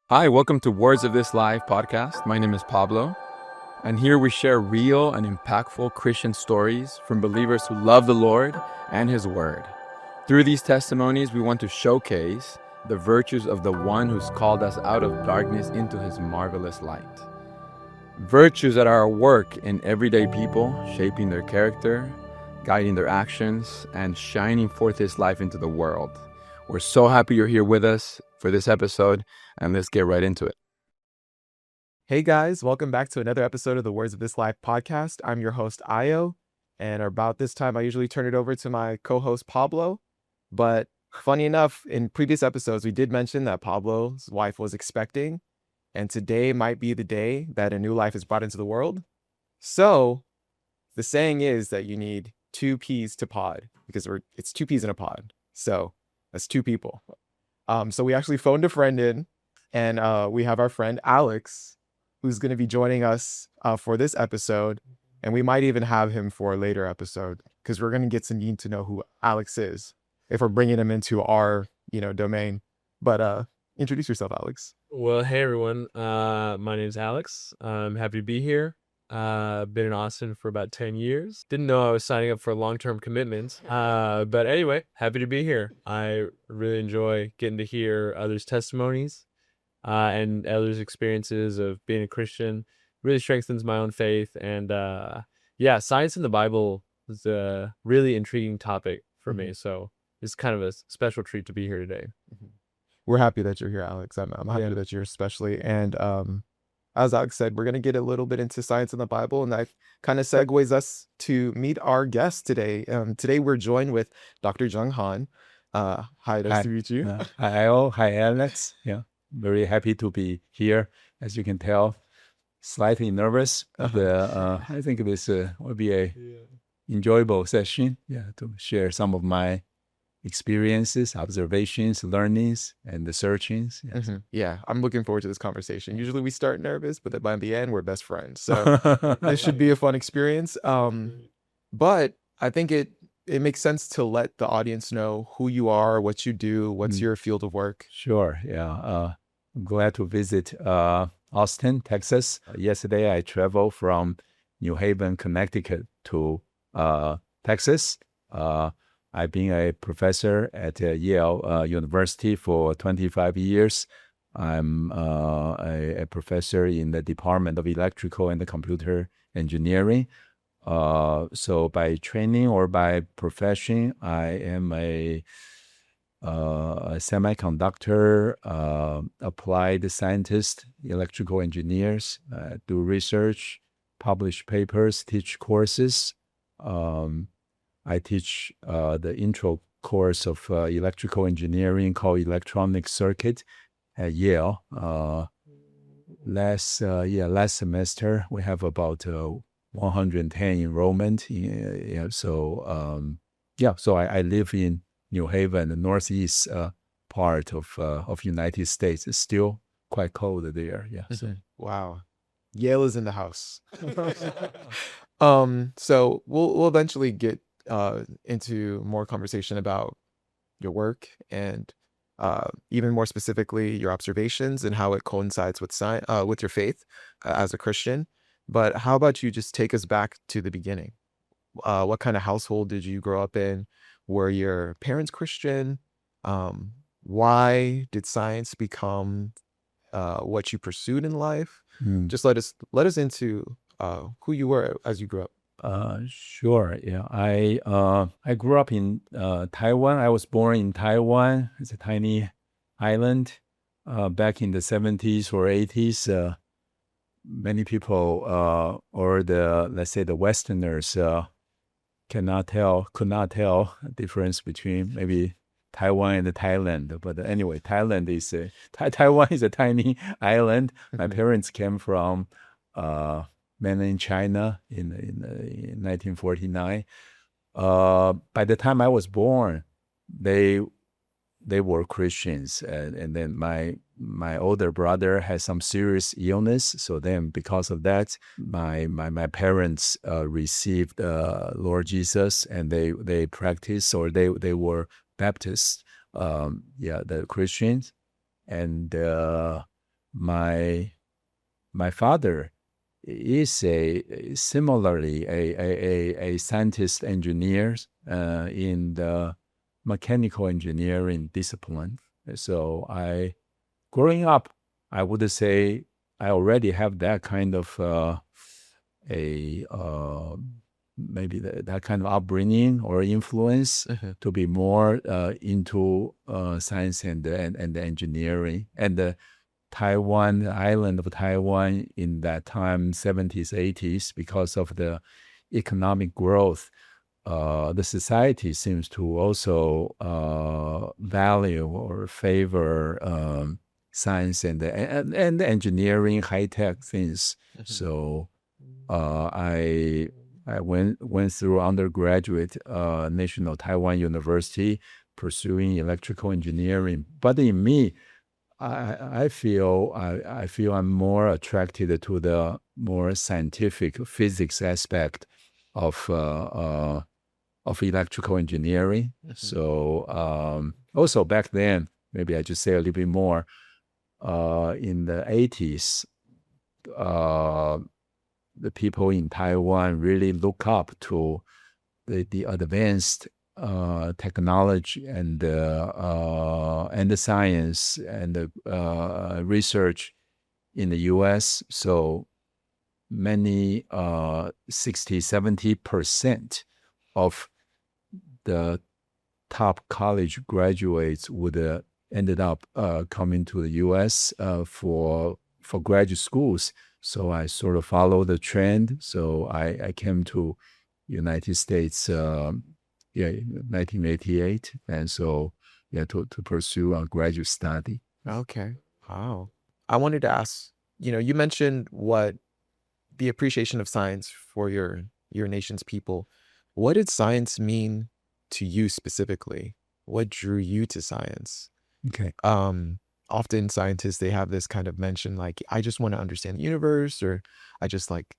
Hi, welcome to Words of This Life podcast. My name is Pablo, and here we share real and impactful Christian stories from believers who love the Lord and His Word. Through these testimonies, we want to showcase the virtues of the one who's called us out of darkness into His marvelous light. Virtues that are at work in everyday people, shaping their character, guiding their actions, and shining forth His life into the world. We're so happy you're here with us for this episode, and let's get right into it. Hey guys, welcome back to another episode of the Words of This Life podcast. I'm your host, Ayo, and about this time, I usually turn it over to my co-host, Pablo. But funny enough, in previous episodes, we did mention that Pablo's wife was expecting, and today might be the day that a new life is brought into the world. So the saying is that you need two peas to pod, because it's two peas in a pod. So that's two people. So we actually phoned a friend in, and we have our friend Alex, who's going to be joining us for this episode. And we might even have him for a later episode because we're going to get to need to know who Alex is if we're bringing him into our, domain. But introduce yourself, Alex. Well, hey everyone. My name's Alex. I'm happy to be here. Been in Austin for about 10 years. Didn't know I was signing up for a long-term commitment. But anyway, happy to be here. I really enjoy getting to hear others' testimonies and others' experiences of being a Christian. Really strengthens my own faith. And yeah, science in the Bible is a really intriguing topic for me. So it's kind of a special treat to be here today. We're happy that you're here, Alex. I'm happy that you're especially. And as Alex said, we're going to get a little bit into science in the Bible, and that kind of segues us to meet our guest today. Today we're joined with Dr. Jung Han. Hi, nice to meet you. Hi, all. Hi, Alex. Yeah, very happy to be here. As you can tell, slightly nervous. I think this will be a enjoyable session. Yeah, to share some of my experiences, observations, learnings, and the searchings. Yes. Yeah, I'm looking forward to this conversation. Usually we start nervous, but then by the end we're best friends. So this should be a fun experience. But I think it makes sense to let the audience know who you are, what you do, what's your field of work. Sure. Yeah. I'm glad to visit Austin, Texas. Yesterday I traveled from New Haven, Connecticut to Texas. I've been a professor at Yale University for 25 years. I'm a professor in the Department of Electrical and Computer Engineering. So by training or by profession, I am a semiconductor applied scientist, electrical engineers, do research, publish papers, teach courses. I teach the intro course of electrical engineering called Electronic Circuit at Yale. Last semester we have about 110 enrollment. So I live in New Haven, the northeast part of United States. It's still quite cold there. Yeah. So. Wow, Yale is in the house. So we'll eventually get into more conversation about your work and even more specifically your observations and how it coincides with with your faith as a Christian. But how about you just take us back to the beginning? What kind of household did you grow up in? Were your parents Christian? Why did science become what you pursued in life? Just let us into who you were as you grew up. Sure. Yeah. I grew up in Taiwan. I was born in Taiwan. It's a tiny island. Back in the 70s or 80s, many people or let's say the Westerners could not tell the difference between maybe Taiwan and Thailand. But anyway, Taiwan is a tiny island. My parents came from mainland China in 1949. By the time I was born, they were Christians, and then my older brother had some serious illness. So then, because of that, my parents received Lord Jesus, and they practiced, or they were Baptists, the Christians, and my father is similarly a scientist engineer in the mechanical engineering discipline. So growing up, I would say I already have that kind of maybe that kind of upbringing or influence to be more into science and engineering. And the island of Taiwan in that time, 70s, 80s, because of the economic growth, the society seems to also value or favor science and engineering, high-tech things. So I went through undergraduate National Taiwan University pursuing electrical engineering. But in me, I feel I'm more attracted to the more scientific physics aspect of electrical engineering. So also back then, maybe I just say a little bit more. In the 80s, the people in Taiwan really look up to the advanced technology and the science and the research in the U.S. So many 60-70% of the top college graduates would ended up coming to the U.S. For graduate schools. So I sort of followed the trend. So I came to United States, 1988, and so to pursue a graduate study. Okay. Wow. I wanted to ask, you mentioned what the appreciation of science for your nation's people. What did science mean to you specifically? What drew you to science? Okay. Often scientists, they have this kind of mention like, I just want to understand the universe, or I just like,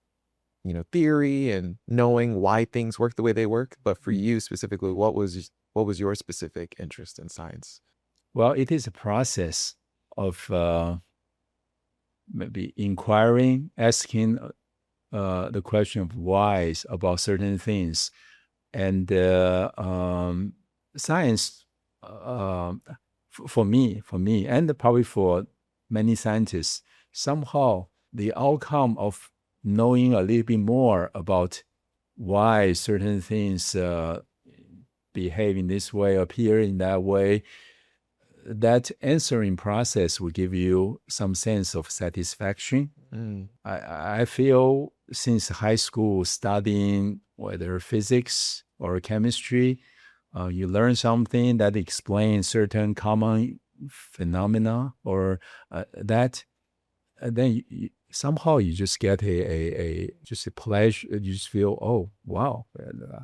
theory and knowing why things work the way they work. But for you specifically, what was your specific interest in science? Well, it is a process of maybe inquiring, asking the question of whys about certain things. And science, for me, and probably for many scientists, somehow the outcome of knowing a little bit more about why certain things behave in this way, appear in that way, that answering process will give you some sense of satisfaction. I feel since high school, studying whether physics or chemistry, you learn something that explains certain common phenomena, or that, and then somehow you just get just a pleasure. You just feel, oh wow,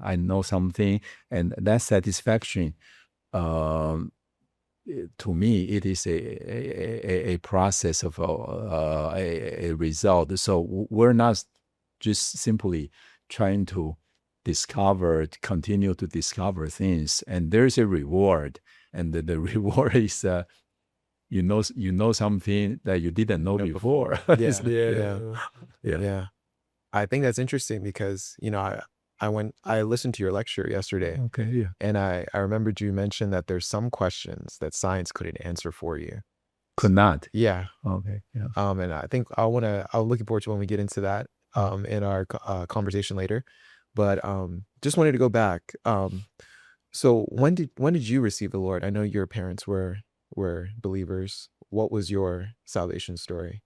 I know something, and that satisfaction. To me, it is a process of a result. So we're not just simply trying to continue to discover things, and there's a reward, and the reward is you know something that you didn't know before. Yeah. I think that's interesting because I listened to your lecture yesterday. Okay, yeah. And I remembered you mentioned that there's some questions that science couldn't answer for you. Could not. Yeah. Okay, yeah. And I think I'm looking forward to when we get into that in our conversation later. But just wanted to go back. So when did you receive the Lord? I know your parents were believers. What was your salvation story?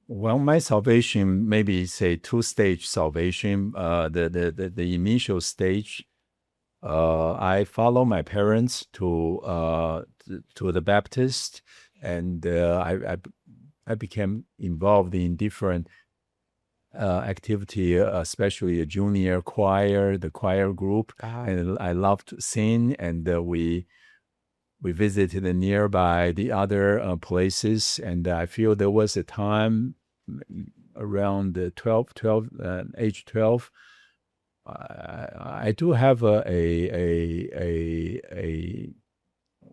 Well, my salvation, maybe say two-stage salvation. The initial stage, I follow my parents to the Baptist, and I became involved in different activity, especially a junior choir, the choir group, and I loved to sing, and we visited nearby the other places, and I feel there was a time around age 12. I do have a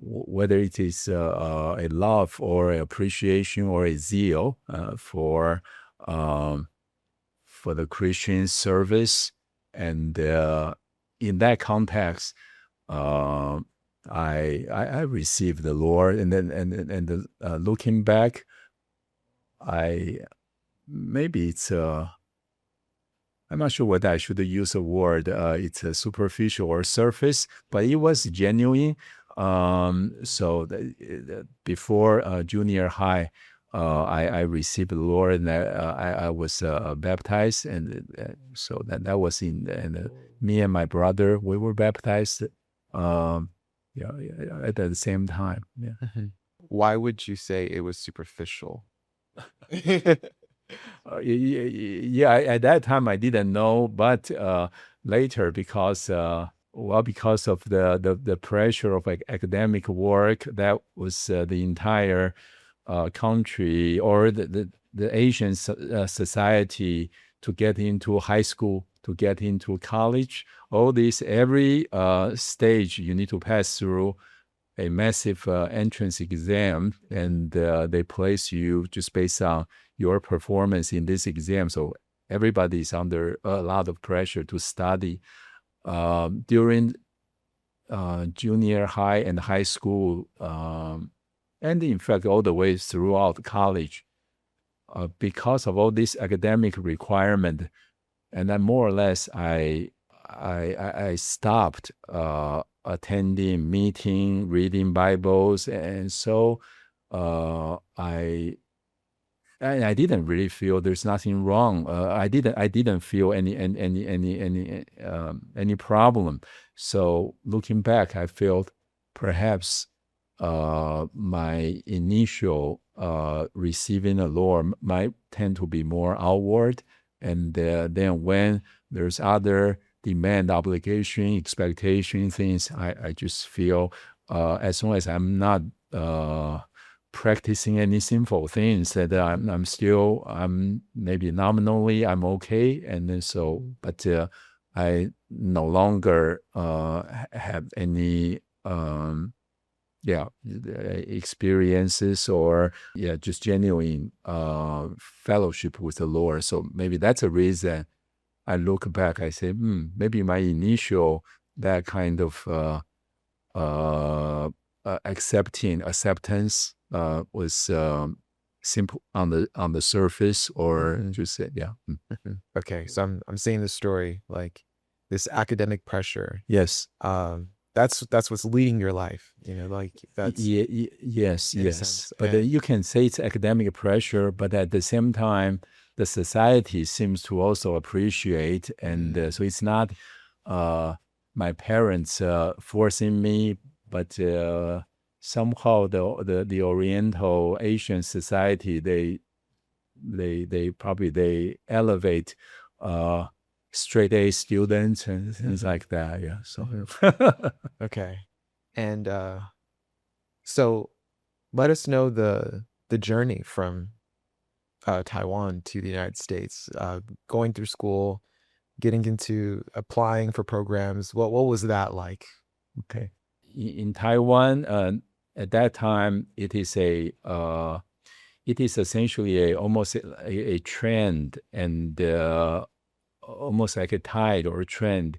whether it is a love or appreciation or a zeal for the Christian service, and in that context, I received the Lord, and then looking back, maybe it's I'm not sure whether I should use a word. It's a superficial or surface, but it was genuine. Before junior high, I received the Lord, and I was baptized, and so that was and me and my brother, we were baptized. At the same time. Yeah. Why would you say it was superficial? At that time I didn't know, but later, because of the pressure of academic work, that was the entire country, or the Asian society, to get into high school, to get into college. All this, every stage you need to pass through a massive entrance exam, and they place you just based on your performance in this exam. So everybody's under a lot of pressure to study. During junior high and high school, and in fact all the way throughout college, because of all this academic requirement, and then more or less I stopped attending meeting, reading Bibles, and so I didn't really feel there's nothing wrong. I didn't feel any problem. So looking back, I felt perhaps my initial receiving the Lord might tend to be more outward, and then when there's other demand, obligation, expectation things, I just feel as long as I'm not practicing any sinful things, that I'm maybe nominally I'm okay, and then so, but I no longer have any experiences or just genuine fellowship with the Lord. So maybe that's a reason I look back, I say, maybe my initial, that kind of acceptance was simple on the surface, or just Okay, so I'm seeing this story, like this academic pressure. Yes. That's what's leading your life, like that's yes. But you can say it's academic pressure, but at the same time, the society seems to also appreciate, and so it's not my parents forcing me, but somehow the Oriental Asian society, they probably elevate straight A students and things like that. Yeah. So okay, and so let us know the journey from Taiwan to the United States, going through school, getting into applying for programs. What was that like? Okay, in Taiwan, at that time, it is essentially almost a trend, and almost like a tide or a trend.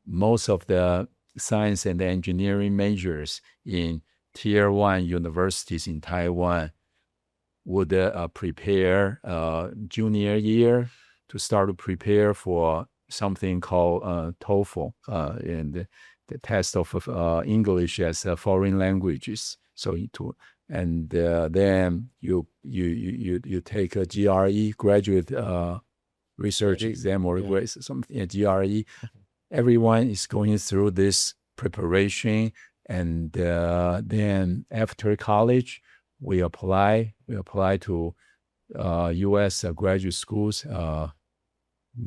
Most of the science and engineering majors in Tier 1 universities in Taiwan would prepare junior year to start to prepare for something called TOEFL, and the test of English as foreign languages. So then you take a GRE, graduate research exam, or something, GRE. Everyone is going through this preparation, and then after college, we apply to U.S. Graduate schools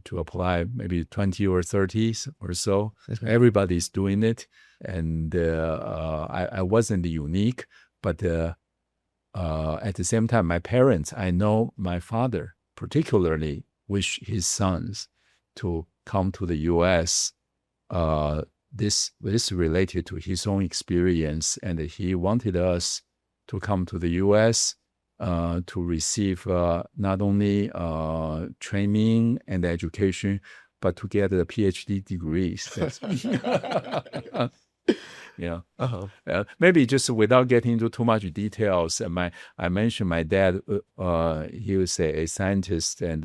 to apply, maybe 20 or 30 or so. Everybody's doing it, and I wasn't unique, but at the same time, my parents, I know my father particularly wish his sons to come to the U.S. this is related to his own experience, and he wanted us to come to the U.S. To receive not only training and education, but to get a PhD degrees. Yeah. Maybe just without getting into too much details, I mentioned my dad. He was a scientist and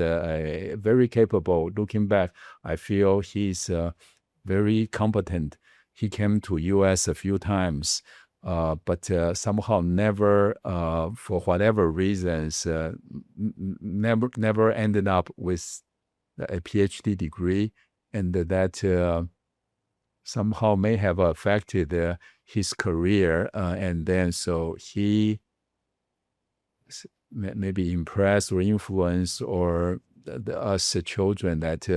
very capable. Looking back, I feel he's very competent. He came to U.S. a few times, but somehow never, for whatever reasons, never ended up with a PhD degree, and that somehow may have affected his career. And then so he maybe impressed or influenced or us children that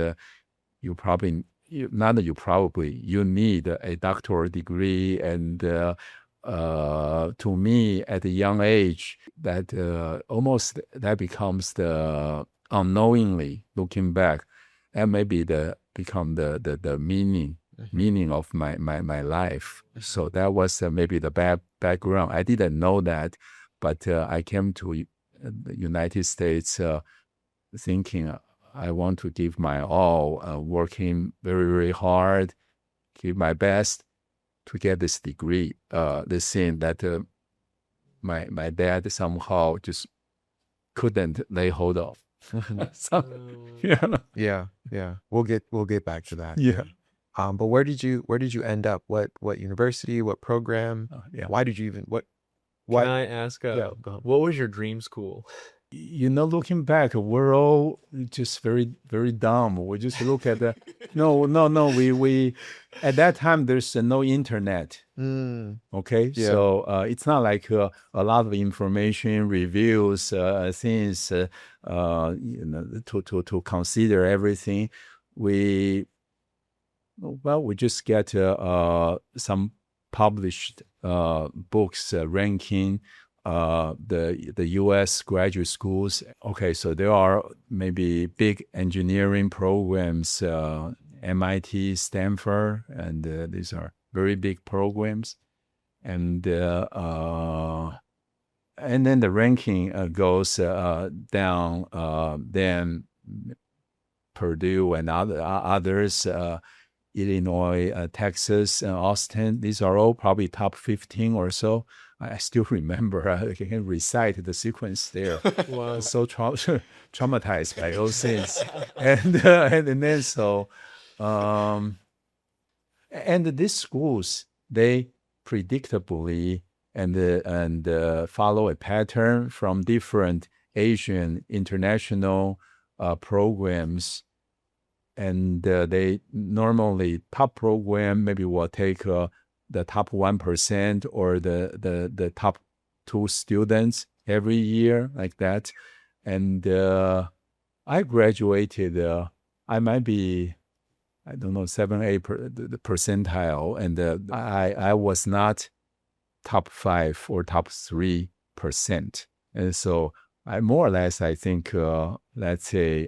you need a doctoral degree. And to me, at a young age, that almost that becomes the unknowingly looking back, and maybe become the meaning of my life. So that was maybe the background. I didn't know that, but I came to the United States thinking I want to give my all, working very, very hard, give my best to get this degree. This thing that my dad somehow just couldn't lay hold of. Yeah. We'll get back to that. Yeah. But where did you end up? What university? What program? Why did you even why? Can I ask, Go on. what was your dream school? Looking back, we're all just very, very dumb. We just look at the no. We at that time there's no internet. Okay, Yeah. so it's not like a lot of information, reviews, things, to consider everything. We just get some published books ranking the U.S. graduate schools. Okay, so there are maybe big engineering programs, MIT, Stanford, and these are very big programs. And then the ranking goes down. Then Purdue and others, Illinois, Texas, Austin. These are all probably top 15 or so. I still remember. I can recite the sequence there. Wow. So traumatized by those things, and then so, and these schools, they predictably and follow a pattern from different Asian international programs. And they normally top program maybe will take the top 1% or the top 2 students every year, like that. And I graduated. I might be, I don't know, 7-8 the percentile, and I was not top 5 or top 3%. And so I more or less, I think, let's say.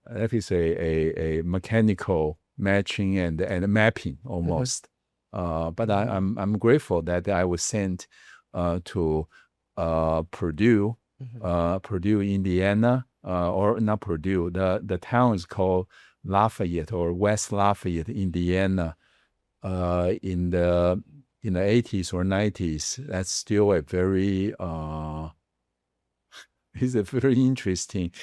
That is a mechanical matching and mapping almost. But I'm grateful that I was sent to Purdue, Indiana, or not Purdue. The town is called Lafayette or West Lafayette, Indiana. In the 80s or 90s, that's still a very it's a very interesting.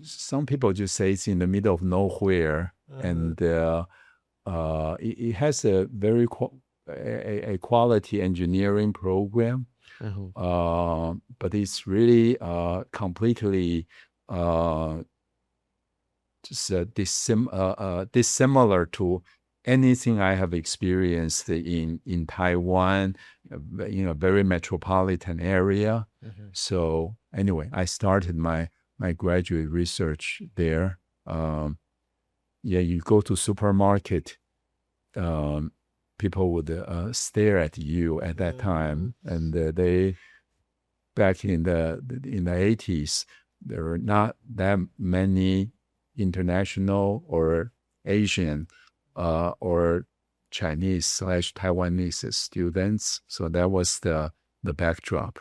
Some people just say it's in the middle of nowhere, and it has a very a quality engineering program, but it's really completely just dissimilar to anything I have experienced in Taiwan, very metropolitan area. So anyway, I started my graduate research there. You go to supermarket, people would stare at you at that time, and they back in the 80s, there were not that many international or Asian or Chinese/Taiwanese students. So that was the backdrop.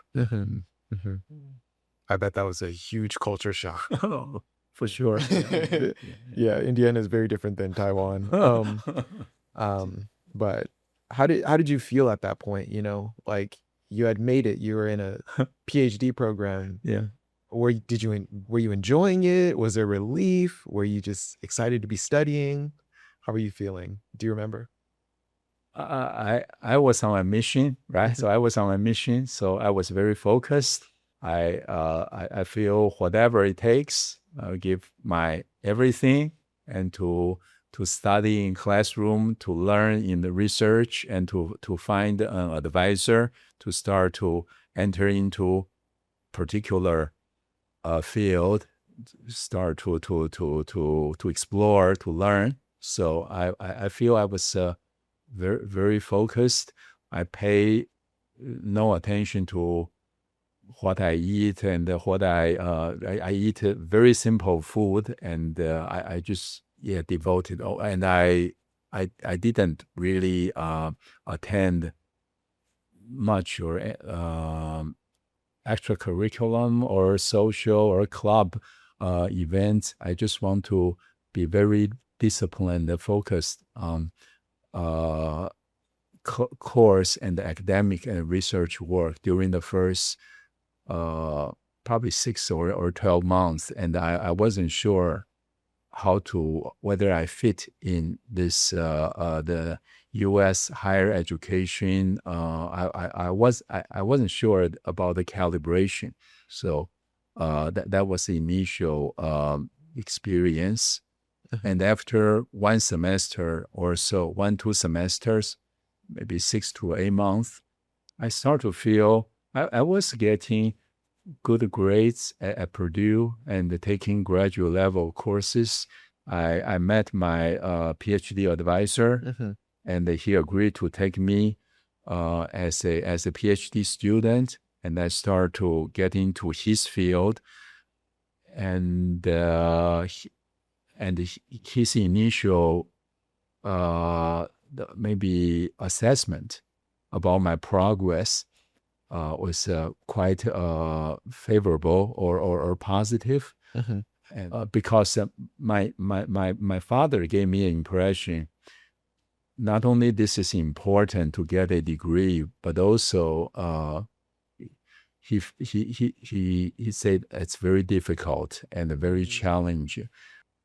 I bet that was a huge culture shock. Oh, for sure. Yeah, Indiana is very different than Taiwan. But how did you feel at that point? You know, like you had made it, you were in a PhD program. Yeah. Were you enjoying it? Was there relief? Were you just excited to be studying? How were you feeling? Do you remember? I was on a mission, right? So I was on a mission. So I was very focused. I feel whatever it takes, I'll give my everything, and to study in classroom, to learn in the research, and to find an advisor, to start to enter into particular field, start to explore, to learn. So I feel I was very, very focused. I pay no attention to what I eat and what I eat very simple food, and I just devoted. Oh, and I didn't really attend much or extracurriculum or social or club events. I just want to be very disciplined and focused on course and academic and research work during the first probably 6 or 12 months. And I wasn't sure whether I fit in this the U.S. higher education. I wasn't sure about the calibration. So that was the initial experience. And after one semester or so, 1-2 semesters, maybe 6 to 8 months, I start to feel I was getting good grades at Purdue and taking graduate level courses. I met my PhD advisor, and he agreed to take me as a PhD student, and I start to get into his field, and his initial maybe assessment about my progress was quite favorable or positive, and because my father gave me an impression. Not only this is important to get a degree, but also he said it's very difficult and very challenging.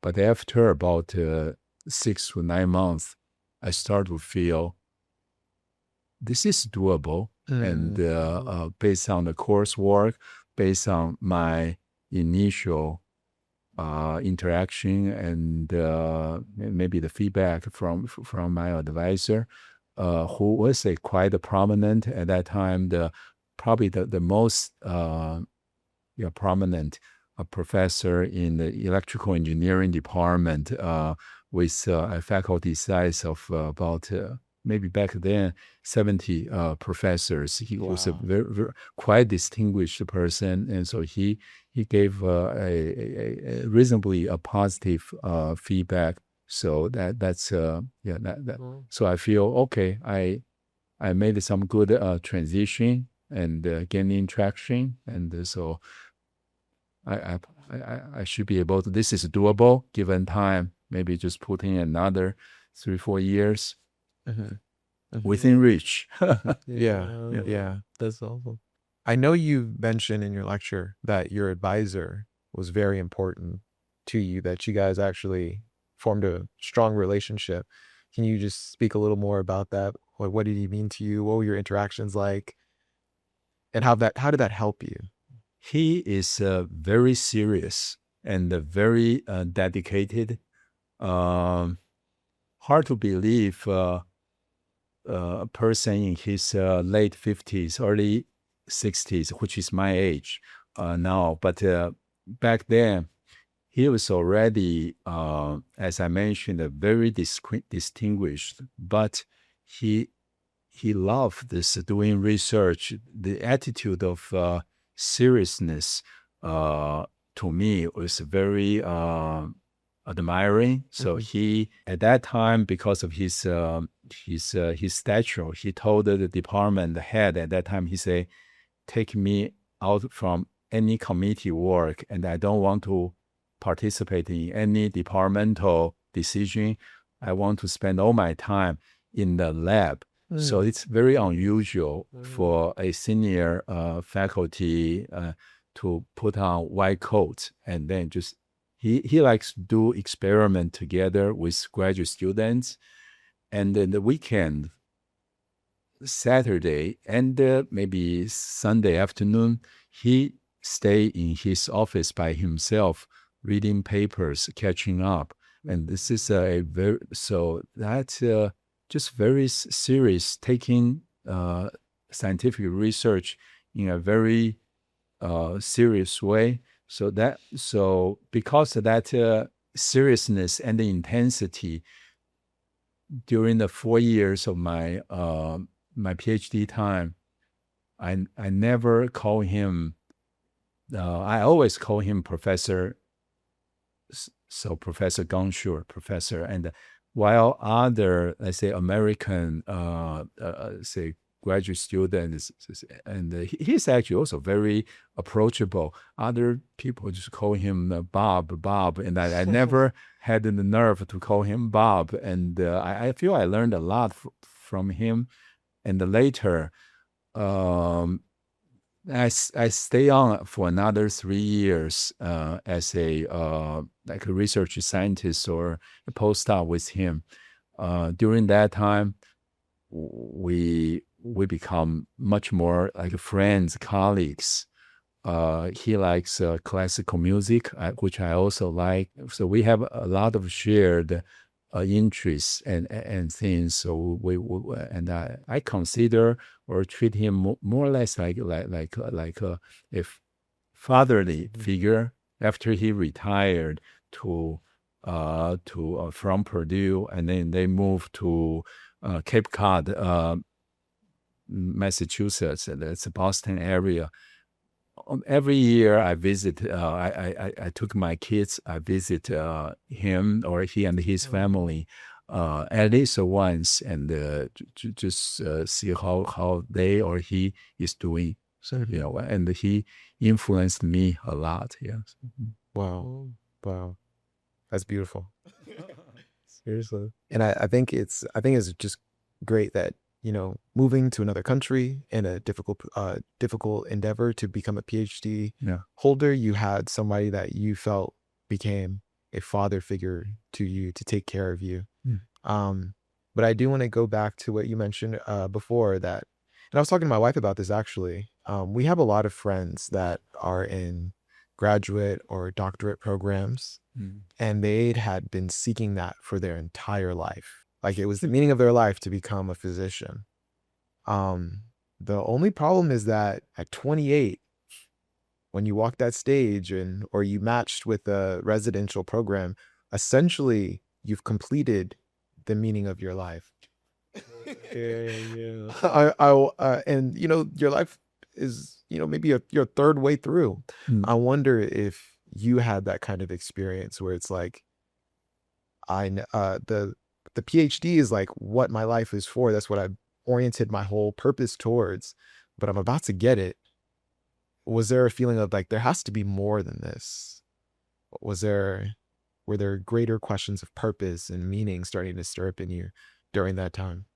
But after about 6 to 9 months, I start to feel this is doable. And based on the coursework, based on my initial interaction, and maybe the feedback from my advisor, who was quite prominent at that time, probably the most prominent professor in the electrical engineering department, with a faculty size of about maybe back then 70 professors. He was a very quite distinguished person, and so he gave a reasonably positive feedback. So that's so I feel okay. I made some good transition and gaining traction, and so I should be able to. This is doable given time. Maybe just put in another 3-4 years. Within reach. Yeah. That's awesome. I know you mentioned in your lecture that your advisor was very important to you, that you guys actually formed a strong relationship. Can you just speak a little more about that? What did he mean to you? What were your interactions like? And how did that help you? He is very serious and very dedicated. Hard to believe a person in his late 50s, early 60s, which is my age now. But back then, he was already, as I mentioned, a very distinguished, but he loved this doing research. The attitude of seriousness to me was very admiring. So Mhm. he, at that time, because of his stature, he told the department head at that time, he said, take me out from any committee work, and I don't want to participate in any departmental decision. I want to spend all my time in the lab. So it's very unusual for a senior faculty to put on white coat and then just he likes to do experiment together with graduate students. And then the weekend, Saturday and maybe Sunday afternoon, he stay in his office by himself, reading papers, catching up. And this is a very, so that's just very serious, taking scientific research in a very serious way. So because of that seriousness and the intensity during the 4 years of my my PhD time, I never call him. I always call him Professor. So Professor Gongshur, Professor, and while other, let's say, American, say, graduate students, and he's actually also very approachable. Other people just call him Bob, and I never had the nerve to call him Bob. And I feel I learned a lot from him. And later, I stay on for another 3 years as a like a research scientist or a postdoc with him. During that time, we become much more like friends, colleagues. He likes classical music, which I also like. So we have a lot of shared interests and things. So and I consider or treat him more or less like a fatherly figure after he retired to from Purdue, and then they moved to Cape Cod, Massachusetts. That's the Boston area. Every year I visit, I took my kids, I visit him or he and his family at least once, and just see how they or he is doing. So, and he influenced me a lot. Yes. Wow. Wow. That's beautiful. Seriously. And I think it's just great that, moving to another country in a difficult endeavor to become a PhD Yeah. holder, you had somebody that you felt became a father figure to you to take care of you. But I do want to go back to what you mentioned before that, and I was talking to my wife about this actually. We have a lot of friends that are in graduate or doctorate programs, and they had been seeking that for their entire life. Like it was the meaning of their life to become a physician. The only problem is that at 28, when you walk that stage or you matched with a residential program, essentially you've completed the meaning of your life. Yeah. And your life is maybe your third way through. I wonder if you had that kind of experience where it's like the PhD is like what my life is for. That's what I've oriented my whole purpose towards, but I'm about to get it. Was there a feeling of like there has to be more than this? Were there greater questions of purpose and meaning starting to stir up in you during that time?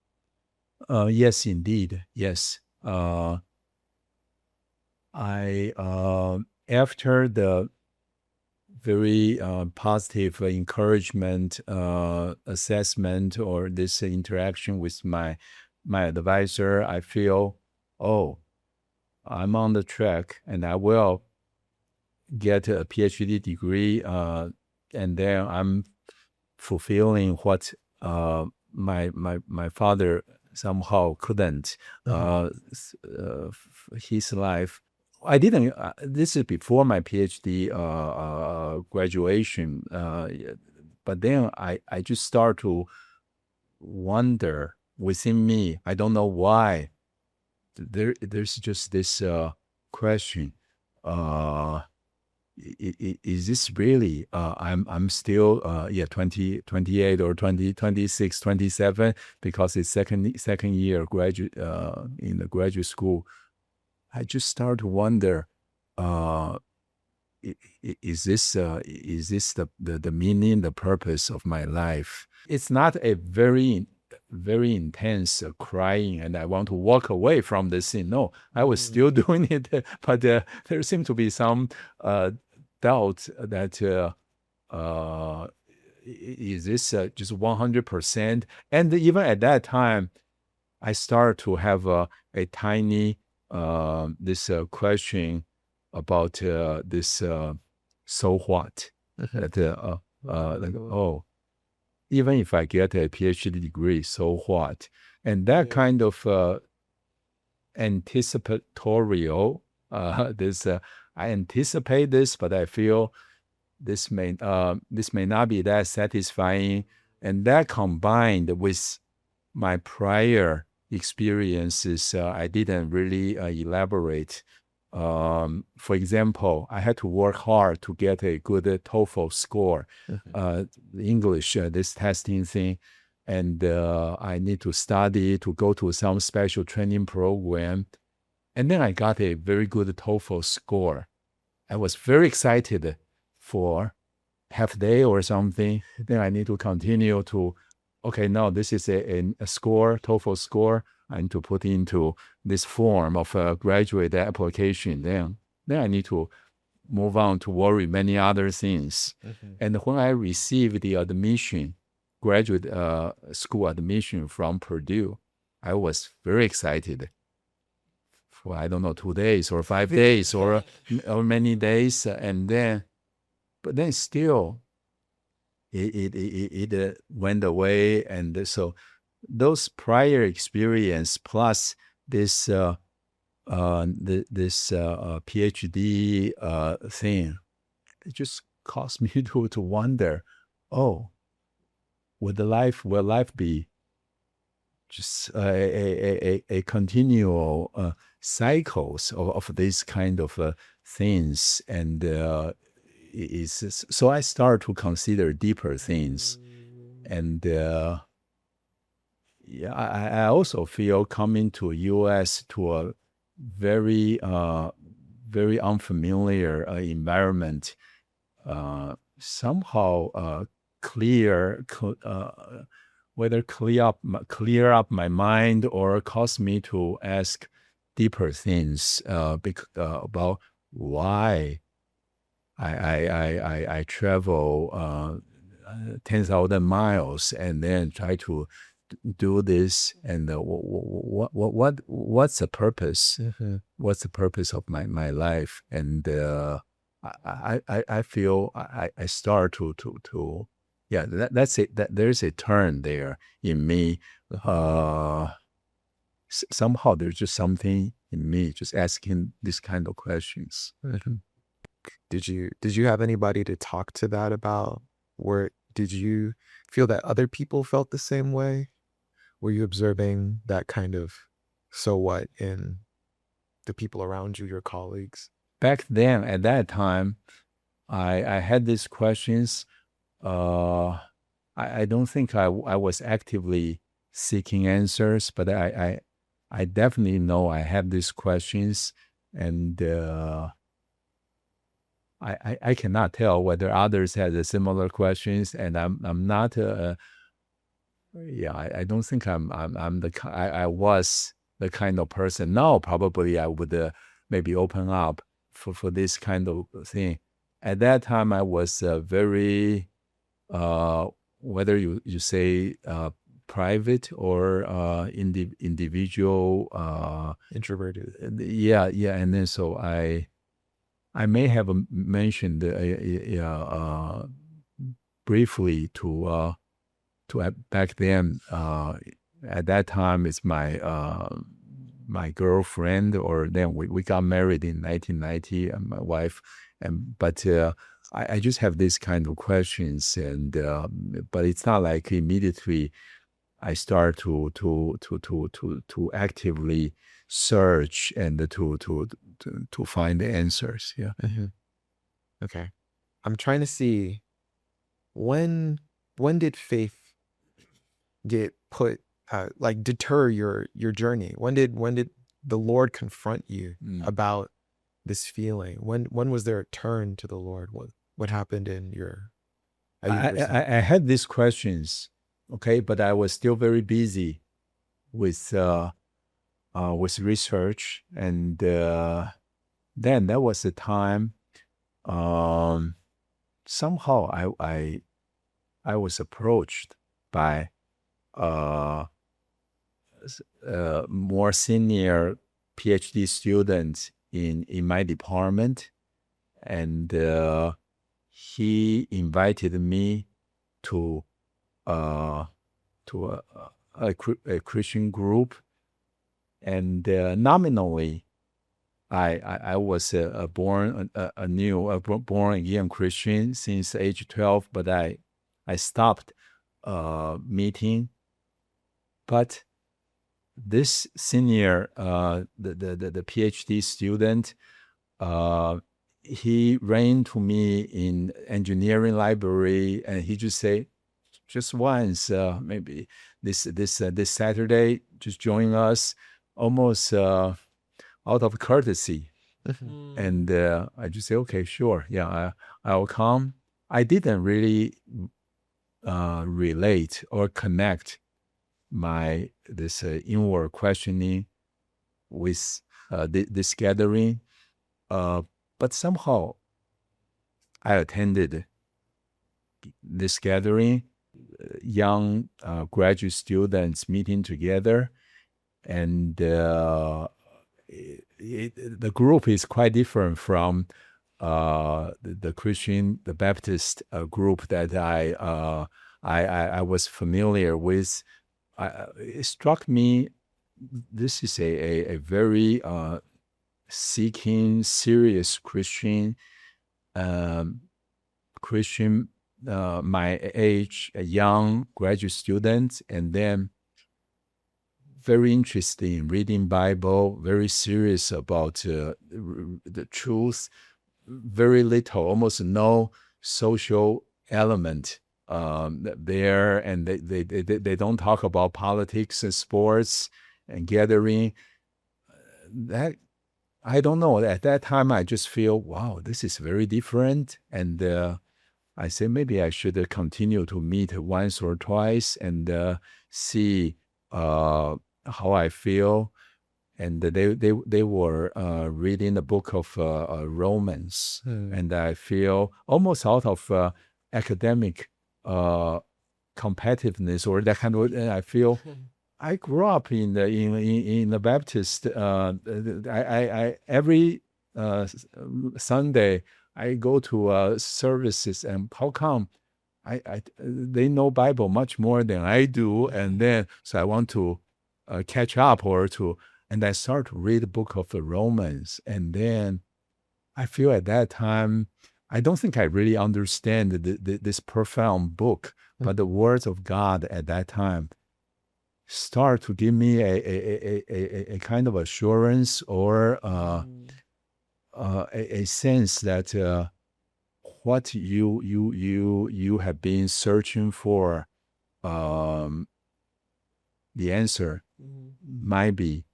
Yes, indeed. Yes. I after the very positive encouragement, assessment, or this interaction with my advisor, I feel, oh, I'm on the track, and I will get a PhD degree, and then I'm fulfilling what my father somehow couldn't. His life, I didn't. This is before my PhD graduation, but then I just start to wonder within me. I don't know why. There's just this question. is this really, I'm still, 28 or 20, 26, 27, because it's second year graduate, in the graduate school. I just start to wonder, is this the meaning, the purpose of my life? It's not a very intense crying and I want to walk away from the scene. No, I was still doing it, but there seemed to be some doubt that is this just 100%? And even at that time, I start to have a tiny this question about this so what? That like, oh, even if I get a PhD degree, so what? And that kind of anticipatorial, this I anticipate this, but I feel this may not be that satisfying, and that combined with my prior experiences, I didn't really elaborate. For example, I had to work hard to get a good TOEFL score, English, this testing thing, and I need to study to go to some special training program. And then I got a very good TOEFL score. I was very excited for half day or something. Then I need to continue to, okay, now this is a score, TOEFL score. I need to put into this form of a graduate application. Then I need to move on to worry many other things. And when I received the admission, graduate school admission from Purdue, I was very excited for, I don't know, 2 days or 5 days or many days. But then still, it went away. And so those prior experience plus this PhD thing, it just caused me to wonder, oh, will life be just a continual cycles of these kind of things? And so I start to consider deeper things. And I also feel coming to U.S. to a very unfamiliar environment, somehow whether clear up my mind or cause me to ask deeper things about why I travel 10,000 miles and then try to do this, and what's the purpose? What's the purpose of my life? And I feel I start to that's it. That there's a turn there in me. Somehow there's just something in me just asking this kind of questions. Did you have anybody to talk to that about? Did you feel that other people felt the same way? Were you observing that kind of so what in the people around you, your colleagues? Back then, at that time, I had these questions. I don't think I was actively seeking answers, but I definitely know I have these questions, and I cannot tell whether others had the similar questions, and I'm not. I don't think I was the kind of person. Now probably I would maybe open up for this kind of thing. At that time, I was very, whether you say private or individual, Introverted. Yeah, and then so I may have mentioned briefly to back then. At that time, it's my girlfriend, or then we got married in 1990, and my wife, but I just have these kind of questions, and but it's not like immediately I start to actively search and to find the answers. Yeah. Okay. I'm trying to see when did faith get put like deter your journey? When did the Lord confront you about this feeling? When was there a turn to the Lord? What happened in your I had these questions, okay, but I was still very busy with research, and then there was a time somehow I was approached by more senior PhD students in my department, and he invited me to a Christian group, and nominally I was born again Christian since age 12, but I stopped meeting. But this senior, the PhD student, he ran to me in engineering library, and he just say, just once, maybe this Saturday, just join us, almost out of courtesy. And I just say, okay, sure, yeah, I'll come. I didn't really relate or connect this inward questioning with this gathering, but somehow I attended this gathering, young graduate students meeting together, and the group is quite different from the Baptist group that I was familiar with. It struck me this is a very seeking, serious Christian, my age, a young graduate student, and then very interested in reading Bible, very serious about the truth, very little, almost no social element there, and they don't talk about politics and sports and gathering. That, I don't know. At that time, I just feel, wow, this is very different. And I say maybe I should continue to meet once or twice and see how I feel. And they were reading the book of Romans, and I feel almost out of academic competitiveness or that kind of. I feel I grew up in the Baptist. I every Sunday I go to services, and how come they know Bible much more than I do, and then so I want to catch up and I start to read the book of the Romans, and then I feel at that time I don't think I really understand this profound book, but the words of God at that time start to give me a kind of assurance or a sense that what you have been searching for, the answer might be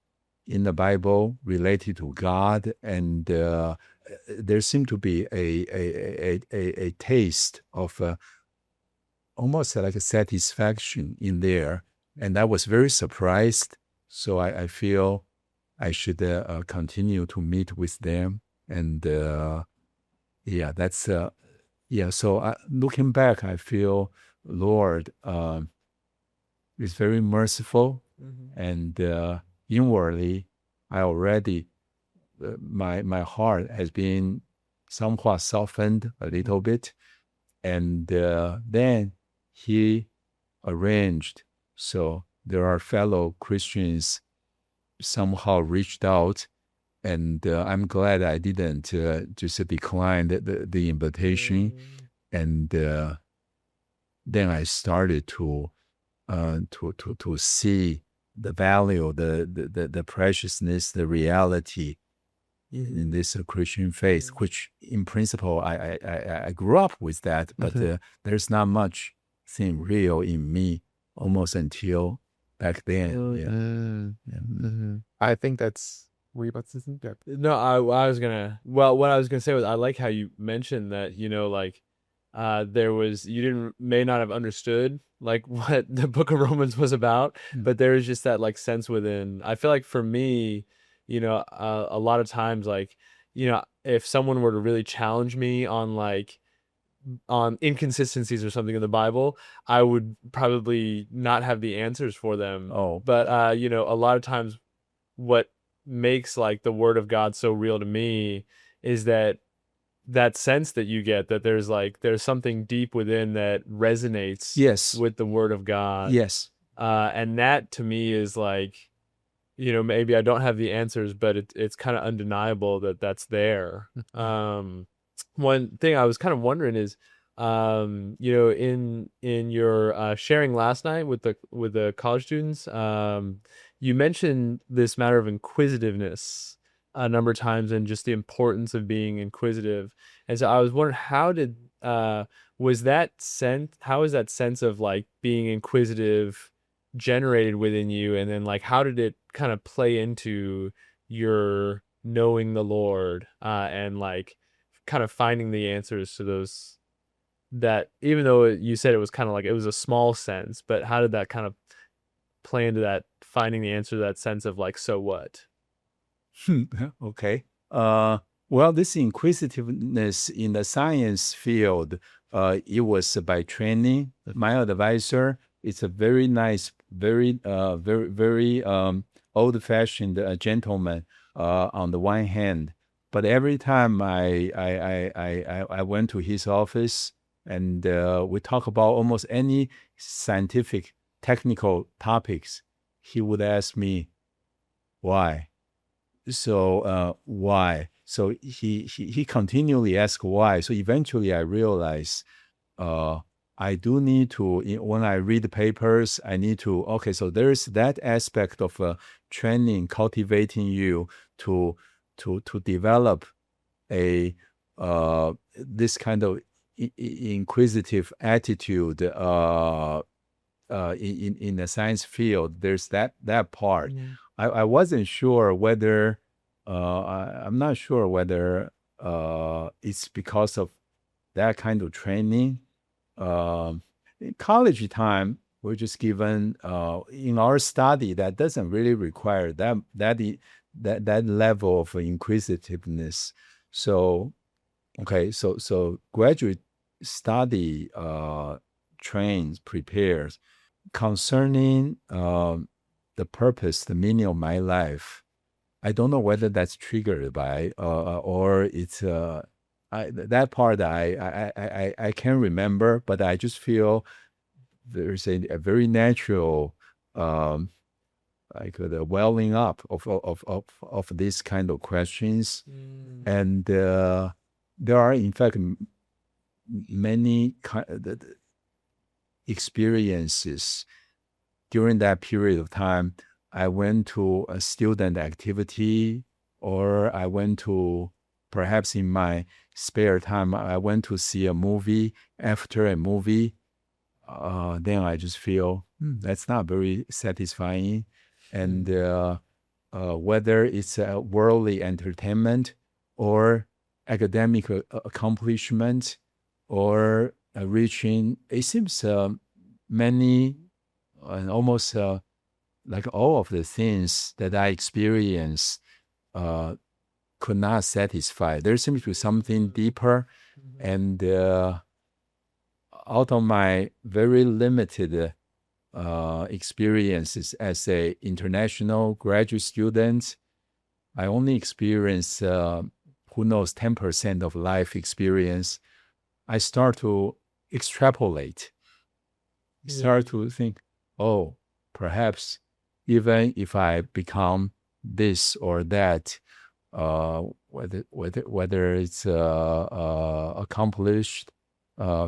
in the Bible related to God, and there seemed to be a taste of almost like a satisfaction in there. And I was very surprised. So I feel I should continue to meet with them. And yeah, that's, yeah. So looking back, I feel Lord is very merciful. And inwardly, I already, my heart has been somewhat softened a little bit. And then he arranged. So there are fellow Christians somehow reached out, and I'm glad I didn't just decline the invitation. And then I started to see the value, the preciousness, the reality in this Christian faith, which in principle I grew up with that, but there's not much thing real in me almost until back then. I think that's. Were you about to say something? Yeah. No, I was gonna. Well, what I was gonna say was I like how you mentioned that like there was you may not have understood like what the Book of Romans was about, but there was just that like sense within. I feel like for me, a lot of times like if someone were to really challenge me on on inconsistencies or something in the Bible, I would probably not have the answers for them. Oh. But a lot of times what makes like the Word of God so real to me is that sense that you get that there's something deep within that resonates Yes. with the Word of God. Yes. And that to me is like, maybe I don't have the answers, but it's kind of undeniable that that's there. One thing I was kind of wondering is, in your sharing last night with the college students, you mentioned this matter of inquisitiveness a number of times and just the importance of being inquisitive. And so I was wondering, how is that sense of like being inquisitive generated within you, and then like how did it kind of play into your knowing the Lord and like kind of finding the answers to those, that even though you said it was kind of like it was a small sense, but how did that kind of play into that finding the answer to that sense of like, so what? Okay. Well, this inquisitiveness in the science field, it was by training. My advisor is a very nice, very old-fashioned gentleman on the one hand, but every time I went to his office and we talk about almost any scientific, technical topics, he would ask me, why? So why? So he continually asks why. So eventually I realized I do need to, when I read the papers, I need to, okay, so there's that aspect of training, cultivating you to develop a this kind of inquisitive attitude in the science field. There's that part. Yeah. I wasn't sure whether I'm not sure whether it's because of that kind of training. In college time, we're just given in our study that doesn't really require that level of inquisitiveness. So, okay, so graduate study prepares concerning the purpose, the meaning of my life. I don't know whether that's triggered by or it's that part I can't remember, but I just feel there's a very natural like the welling up of these kind of questions, and there are in fact many experiences during that period of time. I went to a student activity, or I went to, perhaps in my spare time, I went to see a movie. After a movie, then I just feel that's not very satisfying. And whether it's a worldly entertainment or academic accomplishment or reaching, it seems many and almost like all of the things that I experienced could not satisfy. There seems to be something deeper, and out of my very limited experiences as a international graduate student, I only experienced 10% of life experience. I start to extrapolate, start to think, oh, perhaps even if I become this or that, whether it's accomplished,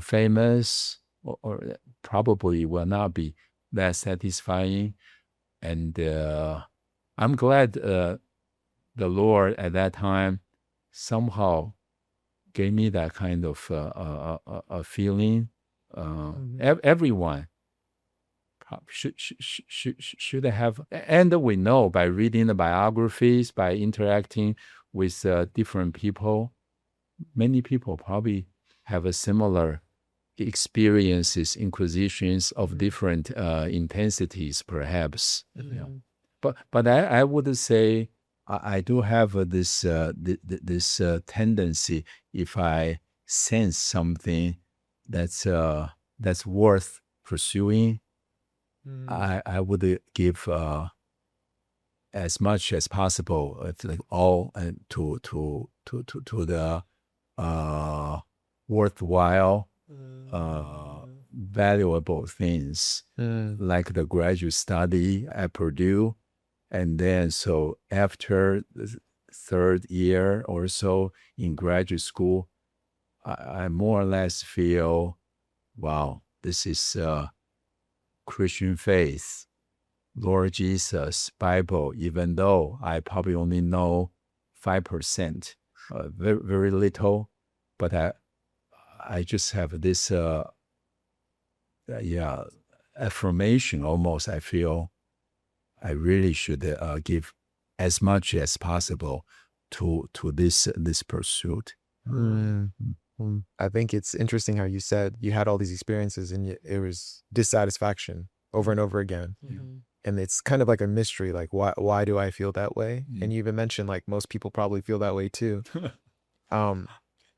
famous, or probably will not be that satisfying. And I'm glad the Lord at that time somehow gave me that kind of a feeling. Everyone should have, and we know by reading the biographies, by interacting with different people, many people probably have a similar experiences, inquisitions of different intensities, perhaps. Yeah. But I would say I do have this this tendency. If I sense something that's worth pursuing, I would give as much as possible, like all to the worthwhile, valuable things, like the graduate study at Purdue. And then, so after the third year or so in graduate school, I more or less feel, wow, this is Christian faith, Lord Jesus, Bible, even though I probably only know 5%, very, very little, but I just have this, affirmation almost. I feel I really should give as much as possible to this pursuit. I think it's interesting how you said you had all these experiences and it was dissatisfaction over and over again. And it's kind of like a mystery, like why do I feel that way? And you even mentioned like most people probably feel that way too.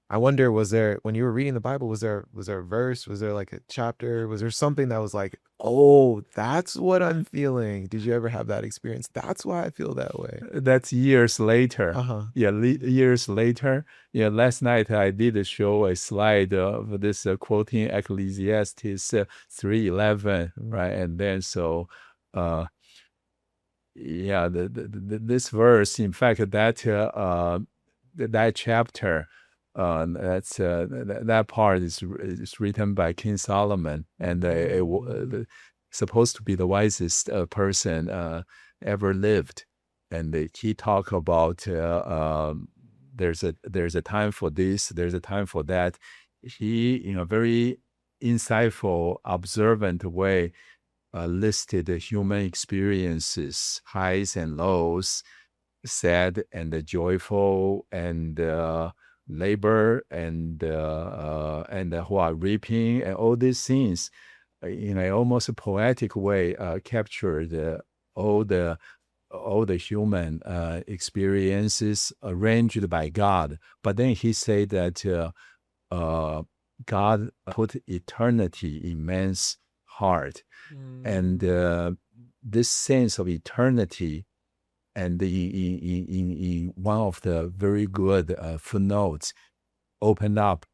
I wonder, was there, when you were reading the Bible, was there a verse? Was there like a chapter? Was there something that was like, oh, that's what I'm feeling? Did you ever have that experience? That's why I feel that way. That's years later. Yeah, years later. Yeah, last night I did show a slide of this quoting Ecclesiastes 3:11, right? And then so, yeah, this verse, in fact, that chapter, that part is written by King Solomon, and supposed to be the wisest person ever lived. And he talked about there's a time for this, there's a time for that. He, in a very insightful, observant way, listed the human experiences, highs and lows, sad and joyful, and labor and who are reaping, and all these things in a almost poetic way captured all the human experiences arranged by God. But then he said that God put eternity in man's heart, and this sense of eternity. And in one of the very good footnotes, opened up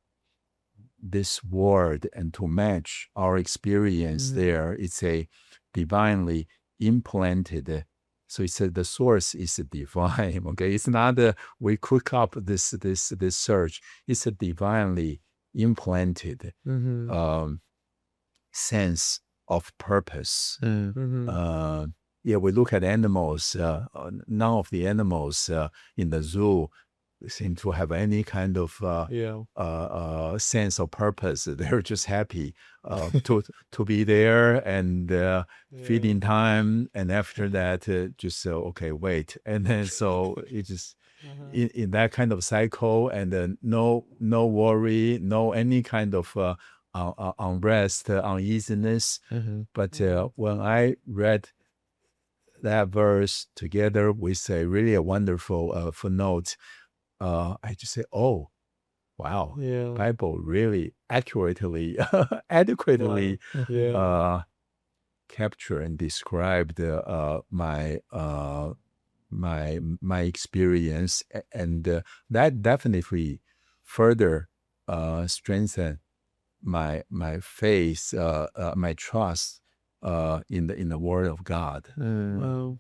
this word, and to match our experience there, it's a divinely implanted. So it said the source is divine. Okay, it's not we cook up this search. It's a divinely implanted sense of purpose. Yeah, we look at animals. None of the animals in the zoo seem to have any kind of sense of purpose. They're just happy to be there and feeding time, and after that, just okay, wait, and then so it just in that kind of cycle, and no worry, no any kind of unrest, uneasiness. But when I read that verse together with a wonderful footnote, I just say, oh, wow, Bible really accurately, adequately capture and described my experience, and that definitely further strengthened my faith, my trust in the Word of God. Wow.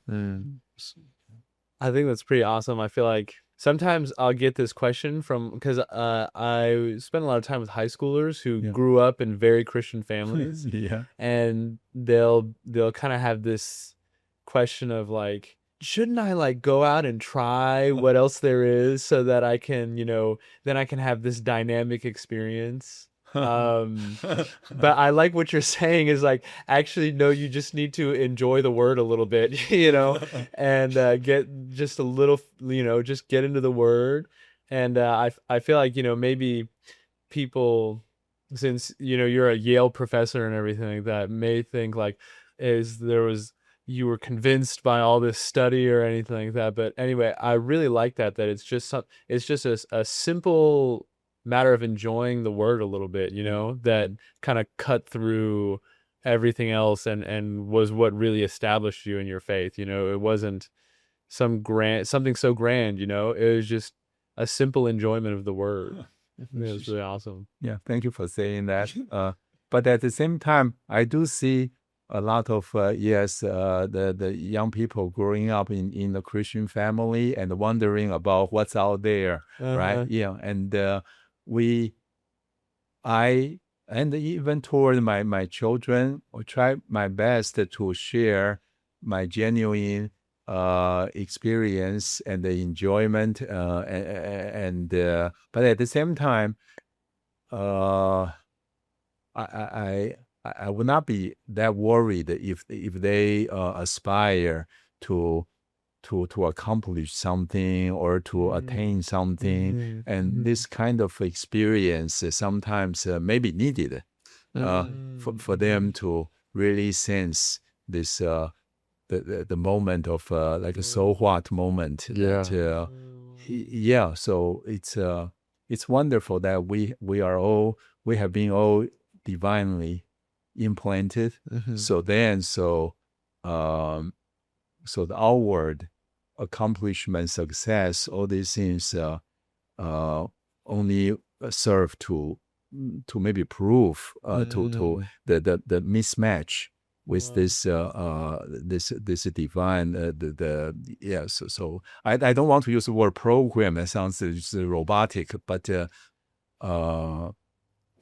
I think that's pretty awesome. I feel like sometimes I'll get this question from, because I spend a lot of time with high schoolers who grew up in very Christian families. And they'll kind of have this question of like, shouldn't I like go out and try what else there is so that I can, then I can have this dynamic experience. But I like what you're saying is like, actually, no, you just need to enjoy the word a little bit, and get just a little, just get into the word. And I feel like, maybe people, since, you're a Yale professor and everything like that, may think like, you were convinced by all this study or anything like that. But anyway, I really like that it's just a simple matter of enjoying the word a little bit, that kind of cut through everything else and was what really established you in your faith. It wasn't something so grand, it was just a simple enjoyment of the word. It was really awesome. Yeah, thank you for saying that. But at the same time, I do see a lot of the young people growing up in a Christian family and wondering about what's out there, right? Yeah, and I and even toward my children, I try my best to share my genuine experience and the enjoyment, and but at the same time, I would not be that worried if they aspire to accomplish something or to attain something, and this kind of experience sometimes may be needed for them to really sense this the moment of like a so what moment. Yeah. So it's wonderful that we have been all divinely implanted. So the outward accomplishment, success, all these things only serve to maybe prove to the mismatch with this this divine So I don't want to use the word program. That sounds just robotic, but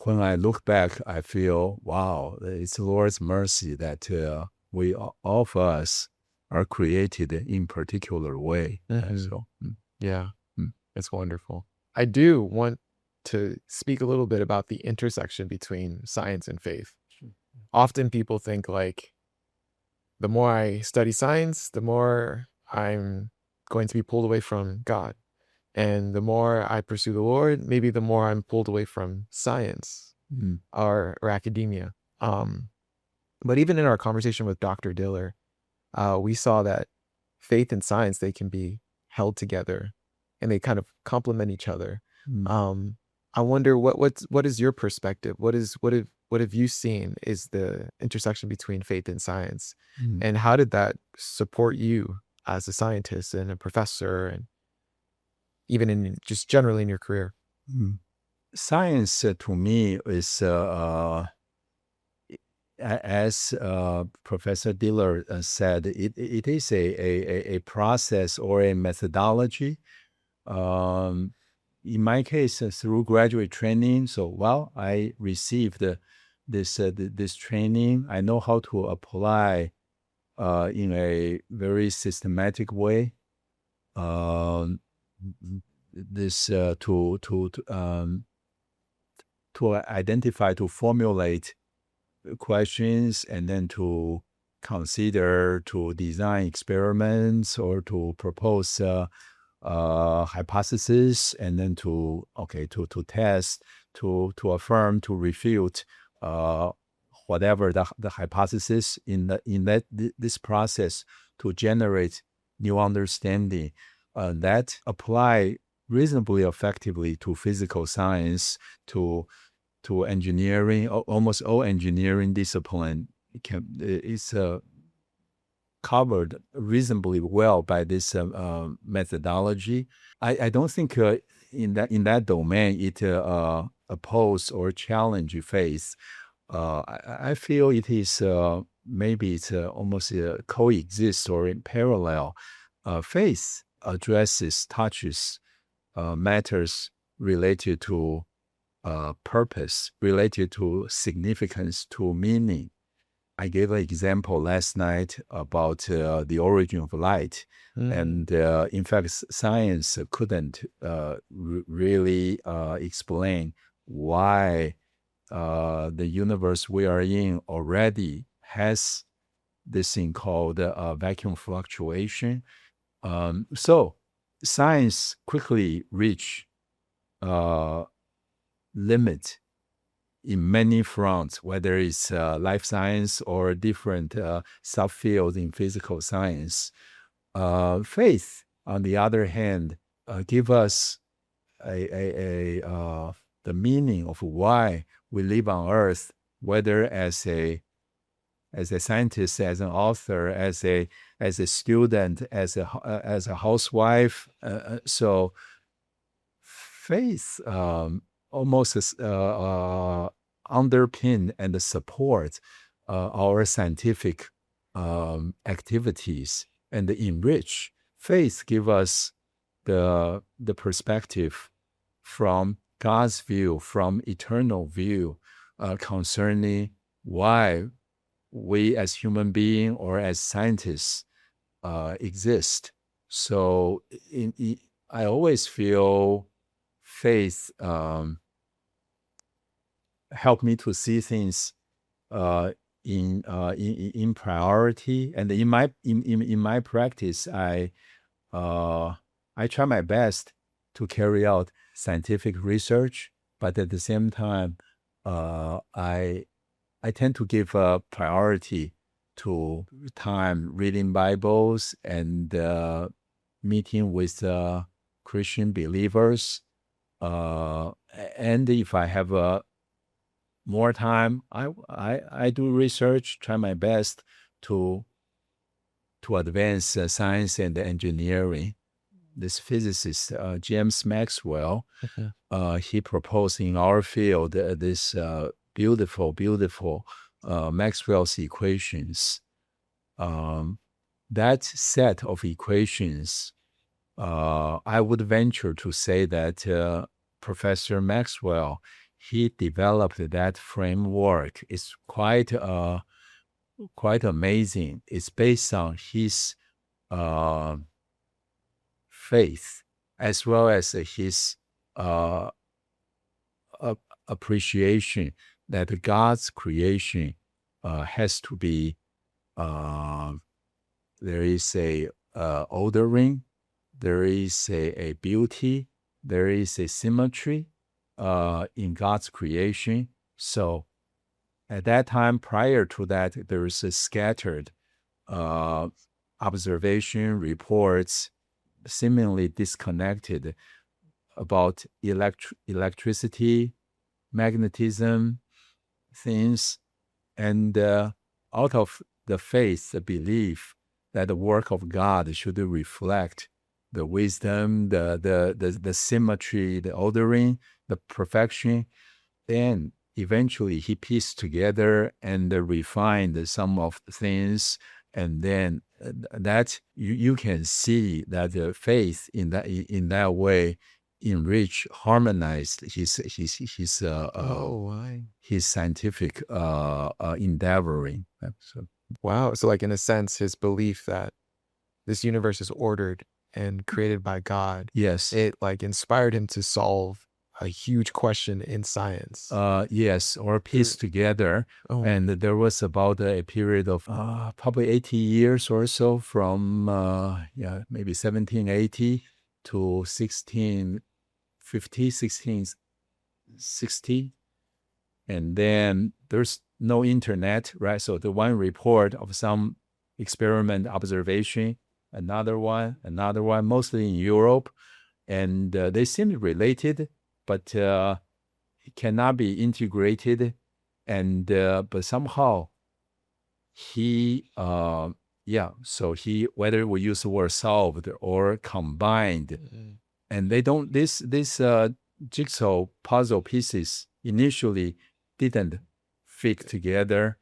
when I look back, I feel, wow, it's the Lord's mercy that all of us are created in particular way. Yeah, it's wonderful. I do want to speak a little bit about the intersection between science and faith. Often people think like, the more I study science, the more I'm going to be pulled away from God. And the more I pursue the Lord, maybe the more I'm pulled away from science or academia. But even in our conversation with Dr. Diller, we saw that faith and science, they can be held together and they kind of complement each other. I wonder what is your perspective? What have you seen is the intersection between faith and science? And how did that support you as a scientist and a professor, and even in just generally in your career? Science to me is as Professor Diller said, it is a process or a methodology. In my case, through graduate training, I received this training. I know how to apply in a very systematic way. To identify, to formulate questions, and then to consider, to design experiments, or to propose hypothesis, and then to test, to affirm, to refute whatever the hypothesis in this process, to generate new understanding that apply reasonably effectively to physical science, to engineering. Almost all engineering discipline is covered reasonably well by this methodology. I don't think in that domain it oppose or challenge faith. I feel it is maybe it's almost coexist or in parallel. Faith touches matters related to purpose, related to significance, to meaning. I gave an example last night about the origin of light. And in fact, science couldn't really explain why the universe we are in already has this thing called vacuum fluctuation. So science quickly reached limit in many fronts, whether it's life science or different subfields in physical science. Faith, on the other hand, give us the meaning of why we live on Earth, whether as a scientist, as an author, as a student, as a housewife. So faith almost underpin and support our scientific activities and enrich. Faith give us the perspective from God's view, from eternal view, concerning why we as human beings or as scientists exist. So I always feel faith help me to see things in priority, and in my practice, I try my best to carry out scientific research, but at the same time, I tend to give a priority to time reading Bibles and meeting with Christian believers. And if I have more time, I do research, try my best to advance science and engineering. This physicist, James Maxwell, he proposed in our field this beautiful Maxwell's equations. That set of equations, I would venture to say that Professor Maxwell, he developed that framework. It's quite amazing. It's based on his faith as well as his appreciation that God's creation has to be there is a ordering, there is a beauty, there is a symmetry in God's creation. So at that time, prior to that, there is a scattered observation reports, seemingly disconnected about electricity, magnetism, things, and out of the faith, the belief that the work of God should reflect the wisdom, the symmetry, the ordering, the perfection. Then eventually he pieced together and refined some of the things, and then that you can see that the faith in that way enriched, harmonized his scientific endeavoring. So, Wow. So like in a sense, his belief that this universe is ordered and created by God, yes, it like inspired him to solve a huge question in science. yes, or pieced together. And there was about a period of probably 80 years or so from maybe 1780 to 1650, 1660. And then there's no internet, right? So the one report of some experiment observation, another one, mostly in Europe, and they seem related, but it cannot be integrated. And but somehow he, so he, whether we use the word solved or combined, and they don't, this jigsaw puzzle pieces initially didn't fit together,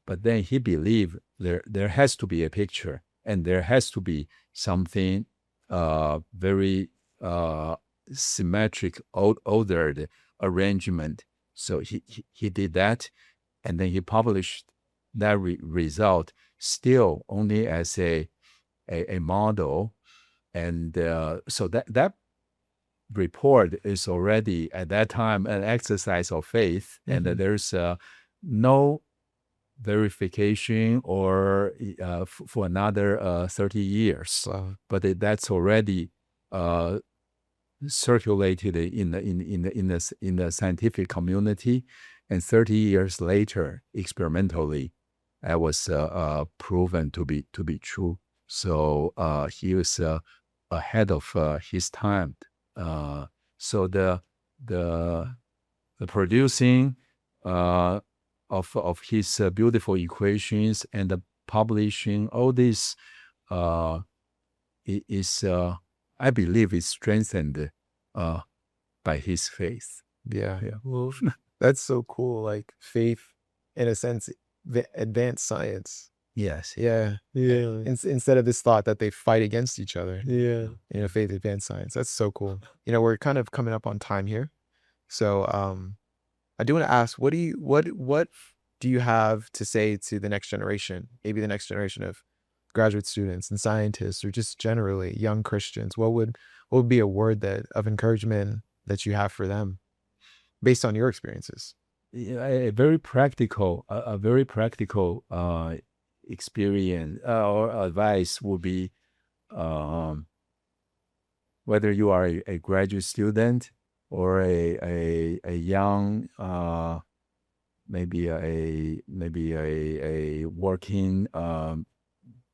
but then he believed there has to be a picture and there has to be something very symmetric, ordered arrangement. So he did that, and then he published that result still only as a model. And so that report is already at that time an exercise of faith, and there's no verification or for another 30 years. Wow. But that's already circulated in the scientific community, and 30 years later, experimentally, that was proven to be true. So he was ahead of his time. So the producing of his beautiful equations and the publishing, all this is I believe is strengthened by his faith. Yeah. Well, that's so cool. Like faith, in a sense, advanced science. Yes. Yeah. Instead of this thought that they fight against each other. Yeah. Faith, advanced science. That's so cool. We're kind of coming up on time here. So I do want to ask, what do you have to say to the next generation, maybe the next generation of graduate students and scientists, or just generally young Christians? What would be a word of encouragement that you have for them based on your experiences? A very practical experience or advice would be, whether you are a graduate student or a young, maybe a working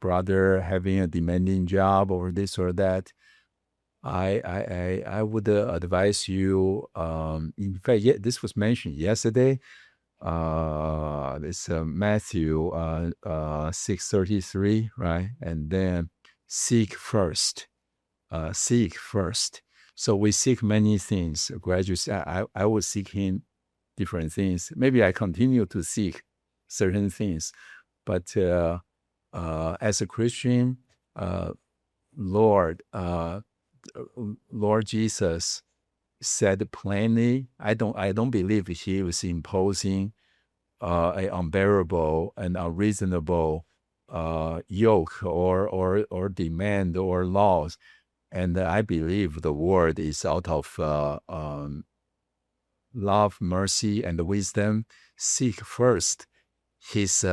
brother having a demanding job or this or that, I would advise you. In fact, this was mentioned yesterday. It's Matthew 6:33, right? And then seek first. Seek first. So we seek many things. Graduates, I was seeking different things. Maybe I continue to seek certain things, but as a Christian, Lord Jesus said plainly, I don't believe he was imposing an unbearable and unreasonable yoke or demand or laws. And I believe the word is out of love, mercy, and wisdom. Seek first his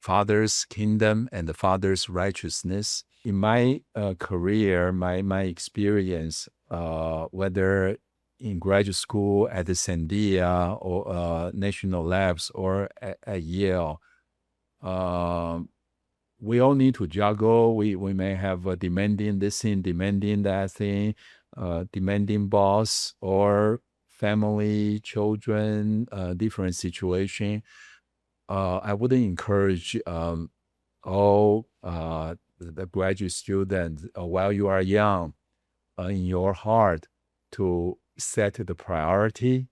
Father's kingdom and the Father's righteousness. In my career, my experience, whether in graduate school at the Sandia or National Labs or at Yale, we all need to juggle. We may have demanding this thing, demanding that thing, demanding boss or family, children, different situation. I would encourage all the graduate students, while you are young, in your heart, to set the priority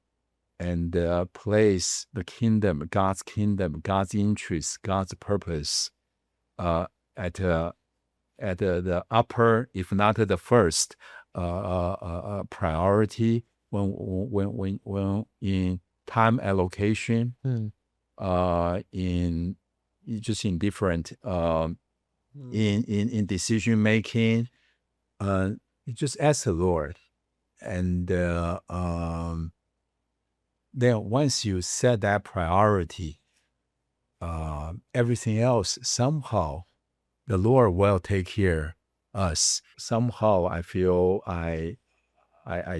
and place the kingdom, God's interest, God's purpose at the upper, if not the first, priority when in time allocation, in different in decision making. You just ask the Lord, and then once you set that priority, everything else somehow the Lord will take care us. Somehow I feel I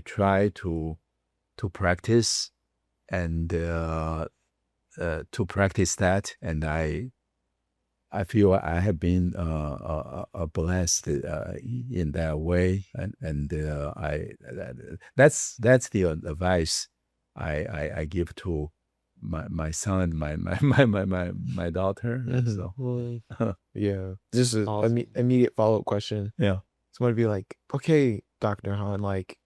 try to practice and to practice that, and I feel I have been blessed in that way, and that's the advice I give to my son, my daughter. So yeah, just an Awesome. immediate follow-up question. yeah. So I want to be like, okay, Dr. Han, like,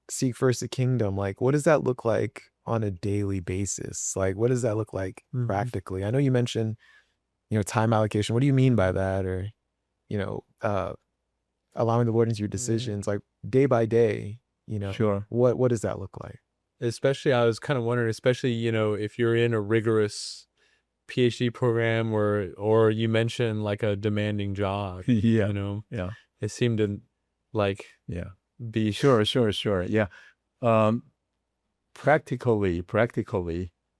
seek first the kingdom. Like, what does that look like on a daily basis? Like, what does that look like practically? I know you mentioned, time allocation. What do you mean by that? Or, allowing the Lord into your decisions, like day by day, Sure. what does that look like? Especially, I was kind of wondering, especially, if you're in a rigorous PhD program, or you mentioned like a demanding job. Yeah. You know, Yeah. it seemed to like Yeah. be Sure. Yeah. Practically,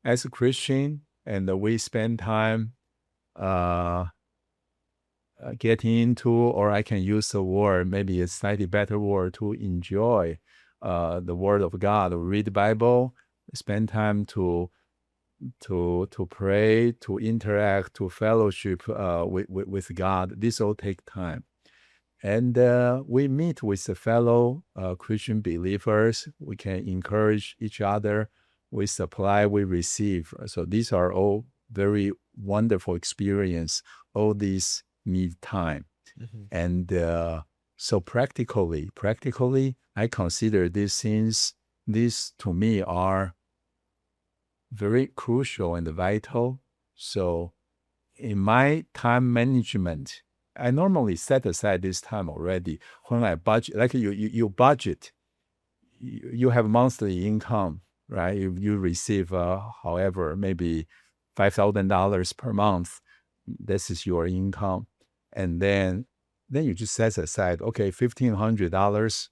as a Christian, and we spend time getting into, or I can use the word, maybe a slightly better word, to enjoy the Word of God, read the Bible, spend time to pray, to interact, to fellowship with God. This all take time. And we meet with the fellow Christian believers. We can encourage each other. We supply, we receive. So these are all very wonderful experience. All these need time. And so practically, I consider these things, these to me are very crucial and vital. So in my time management, I normally set aside this time already. When I budget, like you budget, you have monthly income, right? You receive, however, maybe $5,000 per month. This is your income. And then you just set aside, okay, $1,500,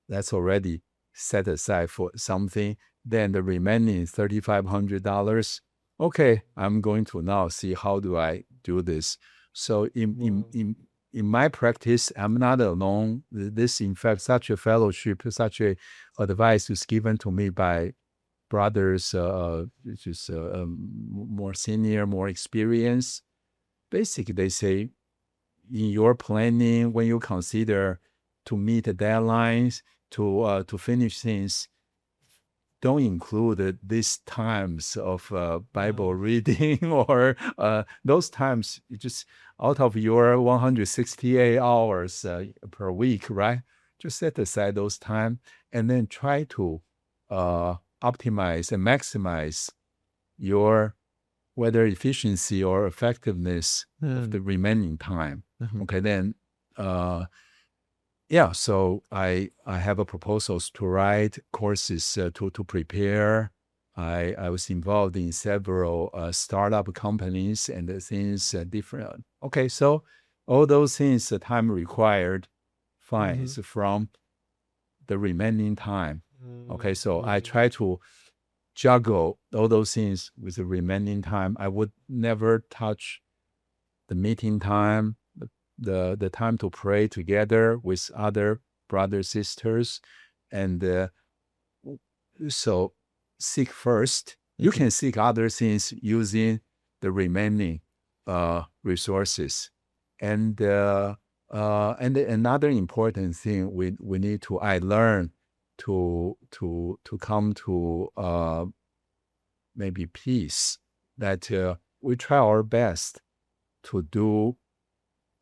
that's already set aside for something. Then the remaining $3,500, okay, I'm going to now see how do I do this. So in my practice, I'm not alone. This, in fact, such a fellowship, such a advice is given to me by brothers, which is more senior, more experienced. Basically, they say, in your planning, when you consider to meet the deadlines, to finish things, don't include these times of Bible reading or those times. Just out of your 168 hours per week, right? Just set aside those time and then try to optimize and maximize your whether efficiency or effectiveness of the remaining time. Okay, then yeah, so I have a proposals to write, courses to prepare. I was involved in several startup companies and the things different. Okay, so all those things, the time required, fine, is from the remaining time. Okay, so I try to juggle all those things with the remaining time. I would never touch the meeting time, the time to pray together with other brothers, sisters. And so seek first. You can seek other things using the remaining resources. And another important thing we need to, I learn to come to maybe peace, that we try our best to do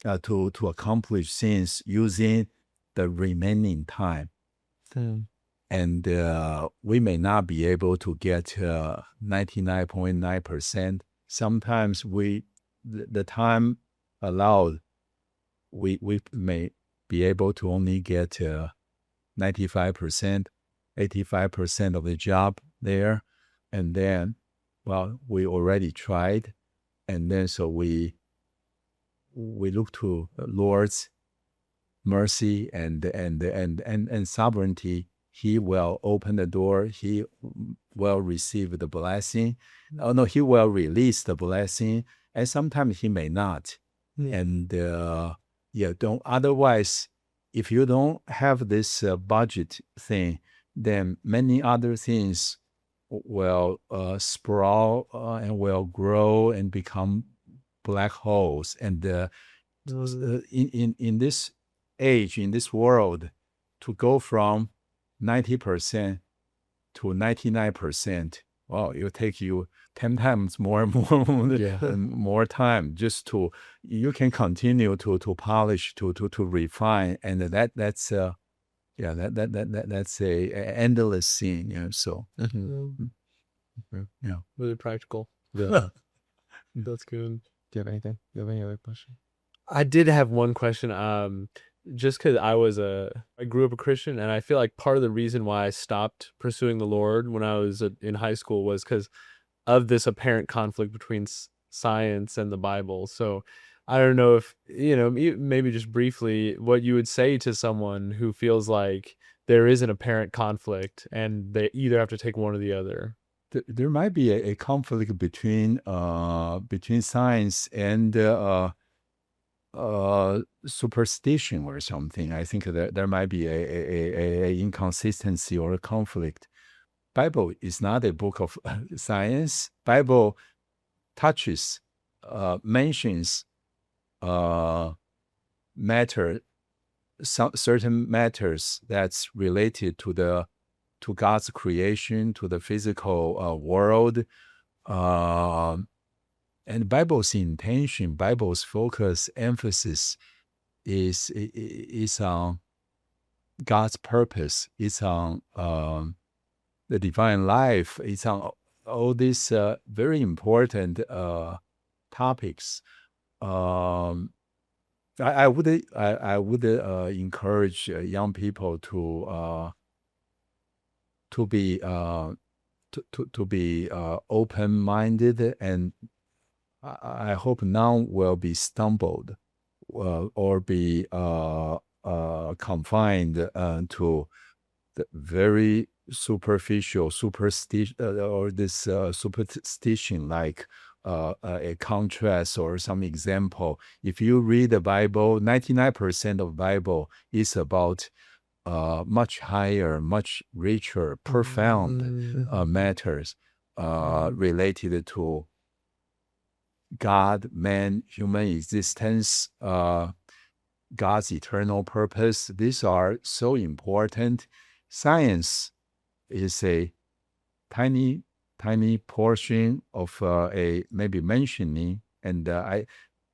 to accomplish things using the remaining time. And we may not be able to get 99.9%. Sometimes the time allowed, we may be able to only get 95%, 85% of the job there. And then, well, we already tried. And then so we look to the Lord's mercy and sovereignty. He will open the door. He will receive the blessing. Oh no, he will release the blessing, and sometimes he may not. And don't. Otherwise, if you don't have this budget thing, then many other things will sprawl and will grow and become black holes. And in this age, in this world, to go from 90% to 99%, well, it'll take you 10 times more more time just to, you can continue to polish, to refine, and that's a endless thing. So yeah, really practical. Yeah. That's good. Do you have anything? Do you have any other question? I did have one question. Just because I grew up a Christian, and I feel like part of the reason why I stopped pursuing the Lord when I was in high school was because of this apparent conflict between science and the Bible. So I don't know if, maybe just briefly what you would say to someone who feels like there is an apparent conflict and they either have to take one or the other. There might be a conflict between science and superstition or something. I think there might be a inconsistency or a conflict. Bible is not a book of science. Bible touches, mentions certain matters that's related to God's creation, to the physical world, and Bible's intention, Bible's focus, emphasis is on God's purpose. It's on the divine life. It's on all these very important topics. I would encourage young people to be open-minded, and I hope none will be stumbled or be confined to the very superficial superstition or this superstition, like a contrast or some example. If you read the Bible, 99% of Bible is about much higher, much richer, profound matters related to God, man, human existence, God's eternal purpose. These are so important. Science is a tiny portion of a maybe mentioning, and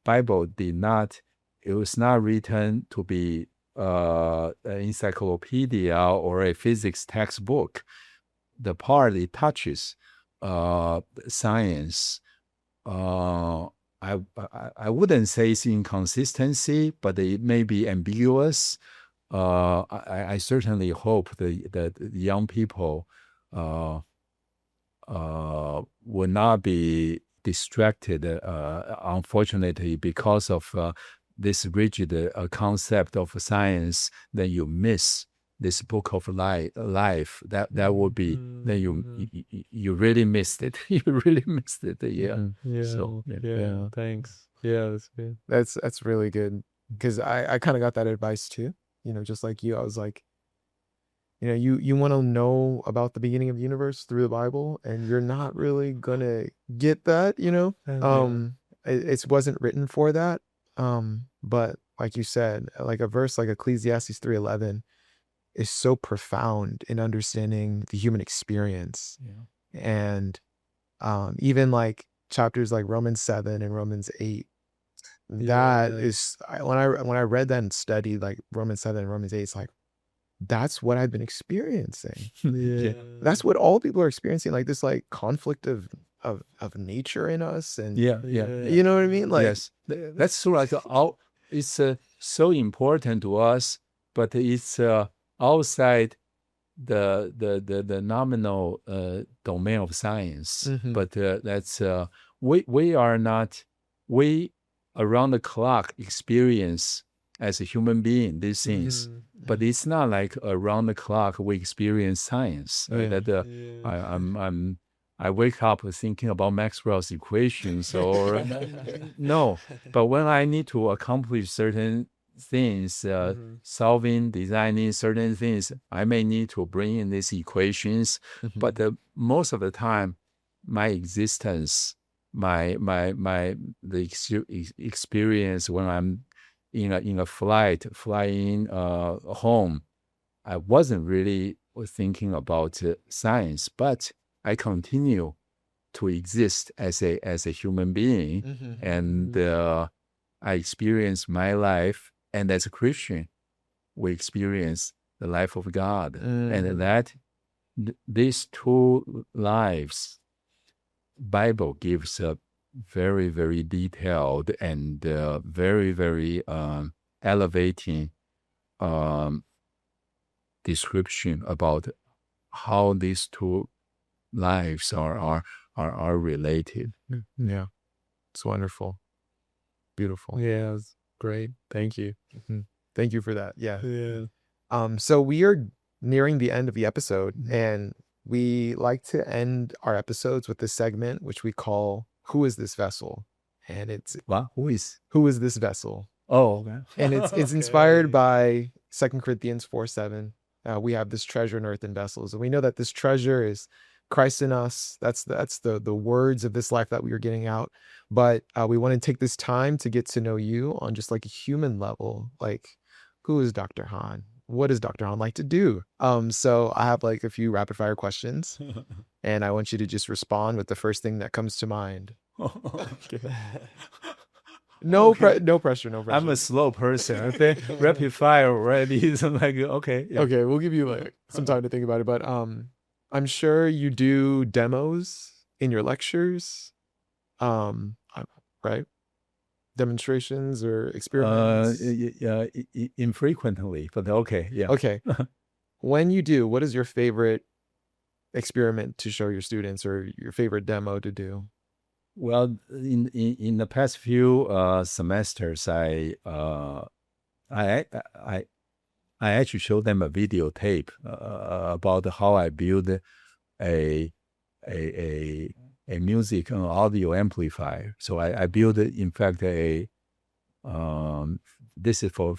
Bible it was not written to be an encyclopedia or a physics textbook. The part it touches science. I wouldn't say it's inconsistency, but it may be ambiguous. I certainly hope that young people will not be distracted, unfortunately, because of this rigid concept of science. Then you miss this book of life. That would be, then you really missed it. You really missed it. Yeah. So Yeah. Thanks. Yeah, that's good. That's really good, because I kind of got that advice too. Just like you, I was like, you want to know about the beginning of the universe through the Bible, and you're not really gonna get that. It wasn't written for that. But like you said, like a verse like Ecclesiastes 3:11 is so profound in understanding the human experience. And even like chapters like Romans 7 and Romans 8, that is, when I read that and studied like Romans 7 and Romans 8, it's like, that's what I've been experiencing. That's what all people are experiencing, like this like conflict of nature in us. And you know what I mean? Like, yes, that's sort of like it's so important to us, but it's outside the nominal domain of science. But that's we around the clock experience as a human being these things, but it's not like around the clock we experience science. I wake up thinking about Maxwell's equations or no, but when I need to accomplish certain things, solving, designing certain things, I may need to bring in these equations. But most of the time, my existence, the experience when I'm in a flight, flying home, I wasn't really thinking about science, but I continue to exist as a human being, and I experience my life. And as a Christian, we experience the life of God, and that these two lives, Bible gives a very, very detailed and very, very elevating description about how these two lives are are related. Yeah, it's wonderful, beautiful. Yeah, it was great. Thank you. Thank you for that. Yeah. Yeah. So we are nearing the end of the episode, and we like to end our episodes with this segment, which we call "Who is this vessel?" And it's What? Who is? "Who is this vessel?" Oh, okay. And it's inspired by 2 Corinthians 4:7. We have this treasure in earthen vessels, and we know that this treasure is Christ in us. That's the words of this life that we are getting out. But we want to take this time to get to know you on just like a human level. Like, who is Dr. Han? What does Dr. Han like to do? So I have like a few rapid fire questions, and I want you to just respond with the first thing that comes to mind. No Okay. no pressure, no pressure. I'm a slow person. I think rapid fire already is like, okay. Yeah. Okay, we'll give you like some time to think about it, but I'm sure you do demos in your lectures, right? Demonstrations or experiments. Infrequently, but okay. Yeah. Okay. When you do, what is your favorite experiment to show your students or your favorite demo to do? Well, in the past few semesters, I actually showed them a videotape about how I build a music audio amplifier. So I built, in fact, this is for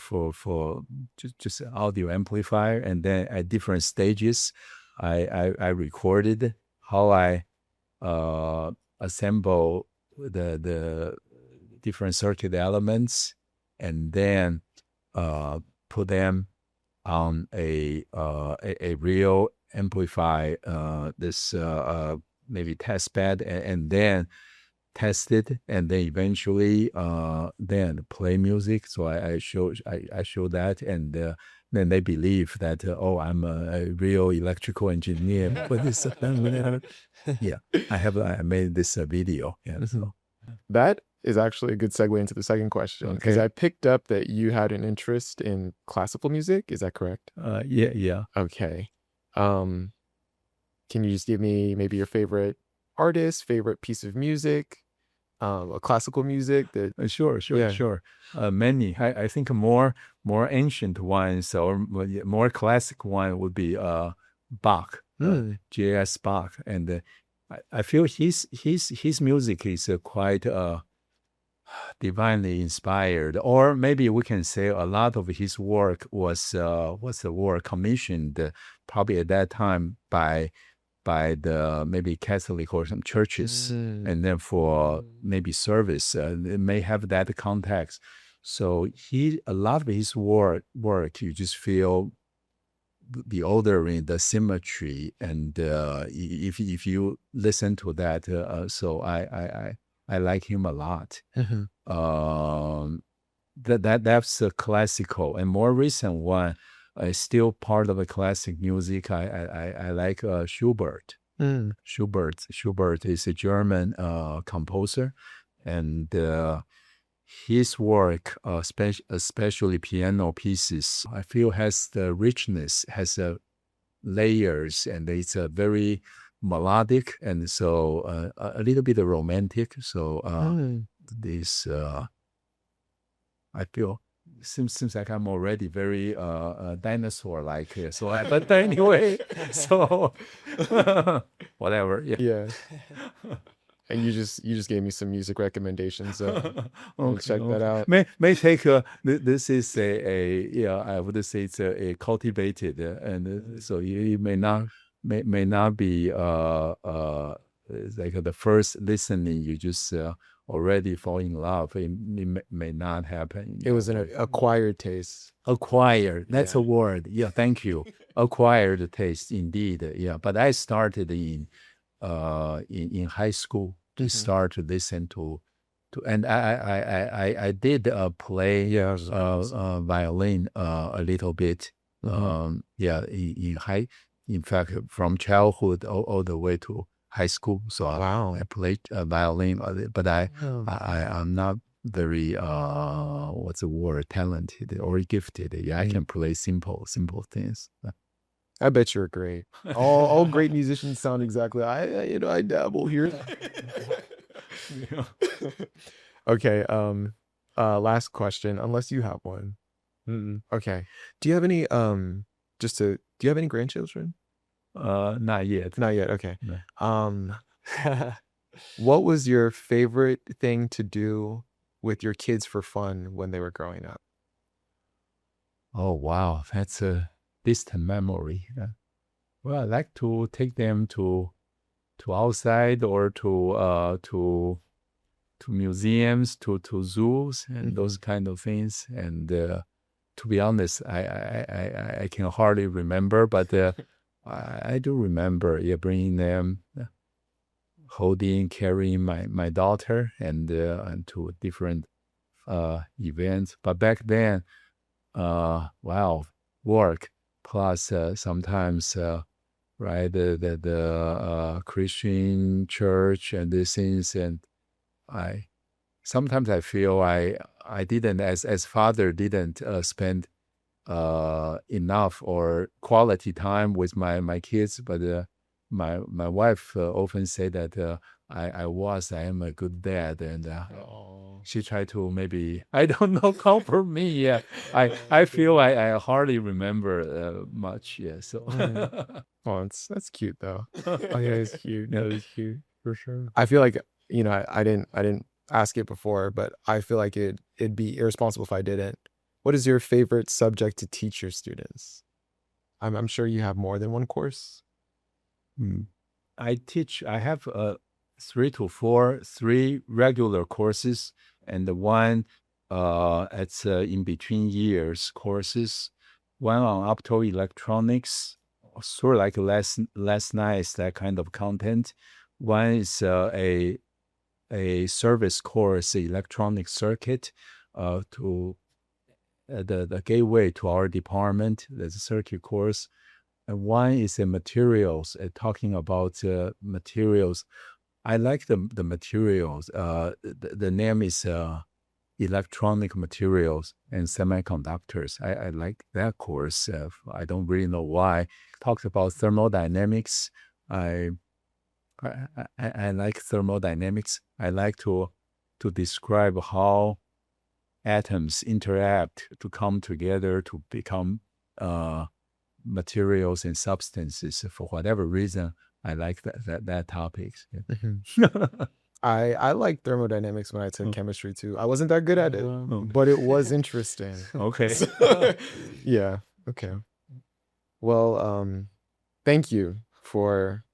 just an audio amplifier, and then at different stages, I recorded how I assemble the different circuit elements, and then put them on a real amplify, this maybe test bed, and then test it, and then eventually then play music. So I show that, and then they believe that oh, I'm a real electrical engineer. But this, yeah, I made this video. Yeah, so. That is actually a good segue into the second question, because Okay. I picked up that you had an interest in classical music. Is that correct? Yeah. Okay. Can you just give me maybe your favorite artist, favorite piece of music, a classical music that Sure. Yeah. Many. I think more ancient ones or more classic one would be Bach, J.S. Bach, and I feel his music is quite divinely inspired, or maybe we can say a lot of his work was commissioned probably at that time by the maybe Catholic or some churches, and then for maybe service, it may have that context. So a lot of his work, you just feel the ordering, the symmetry, and if you listen to that, so I like him a lot. That's a classical, and more recent one. Still part of the classic music. I like Schubert. Schubert is a German composer, and his work, especially piano pieces, I feel has the richness, has layers, and it's a very melodic, and so a little bit romantic. So this I feel. Seems like I'm already very dinosaur-like here. So, but anyway, so whatever. Yeah. Yeah. And you just gave me some music recommendations, so I'll check that out. May take this is I would say it's a cultivated, and so you may not be like the first listening. You just already fall in love. It may not happen. It was an acquired taste. Acquired. That's a word. Yeah, thank you. Acquired taste, indeed. Yeah, but I started in high school to start to listen to, and I did play violin a little bit. In fact, from childhood all the way to high school. So I played violin, but I'm not very what's the word, talented or gifted. Yeah, I can play simple things. I bet you're great. All great musicians sound exactly. I dabble here. Yeah. Okay. Last question, unless you have one. Mm-mm. Okay. Do you have any do you have any grandchildren? Not yet. Not yet. Okay. No. What was your favorite thing to do with your kids for fun when they were growing up? Oh wow, that's a distant memory. Well, I like to take them to outside or to museums, to zoos and those kind of things. And to be honest, I can hardly remember, but I do remember bringing them, holding, carrying my daughter and to different events. But back then, wow, work plus sometimes right the Christian church and these things, and sometimes I feel I didn't as father didn't spend enough or quality time with my kids, but my wife often say that I am a good dad, and she tried to maybe, I don't know, comfort me. Yeah, I feel I hardly remember much. Yeah, so Oh, that's cute though. Oh yeah, it's cute. No, it's cute for sure. I feel like, I didn't ask it before, but I feel like it'd be irresponsible if I didn't. What is your favorite subject to teach your students? I'm sure you have more than one course. I have 3 to 4, 3 regular courses, and the one it's in between years courses. One on optoelectronics, sort of like less nice, that kind of content. One is a service course, electronic circuit, to the gateway to our department. There's a circuit course. And one is a materials, talking about materials. I like the materials. The name is electronic materials and semiconductors. I like that course. I don't really know why. Talks about thermodynamics. I like thermodynamics. I like to describe how atoms interact to come together to become materials and substances. For whatever reason, I like that topic. I like thermodynamics when I took chemistry too. I wasn't that good at it, but it was interesting. Okay. Yeah. Okay. Well, thank you for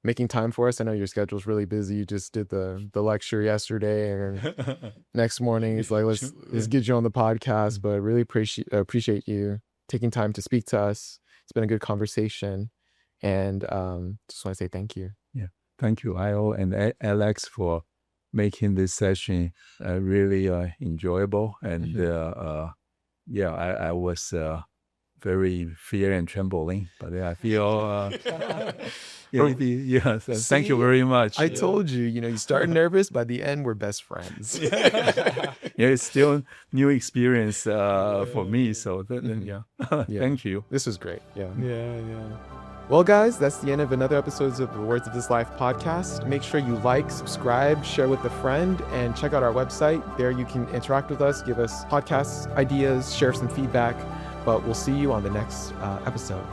making time for us. I know your schedule's really busy. You just did the lecture yesterday, and next morning it's like let's get you on the podcast. But really appreciate you taking time to speak to us. It's been a good conversation, and just want to say thank you. Yeah, thank you, Io and Alex, for making this session really enjoyable. And yeah, I was very fear and trembling, but I feel thank you very much. I told you, you start nervous, by the end we're best friends. Yeah, it's still new experience for me. So thank you. This was great. Yeah. Yeah. Well, guys, that's the end of another episode of the Words of This Life podcast. Make sure you like, subscribe, share with a friend, and check out our website. There you can interact with us, give us podcast ideas, share some feedback. But we'll see you on the next episode.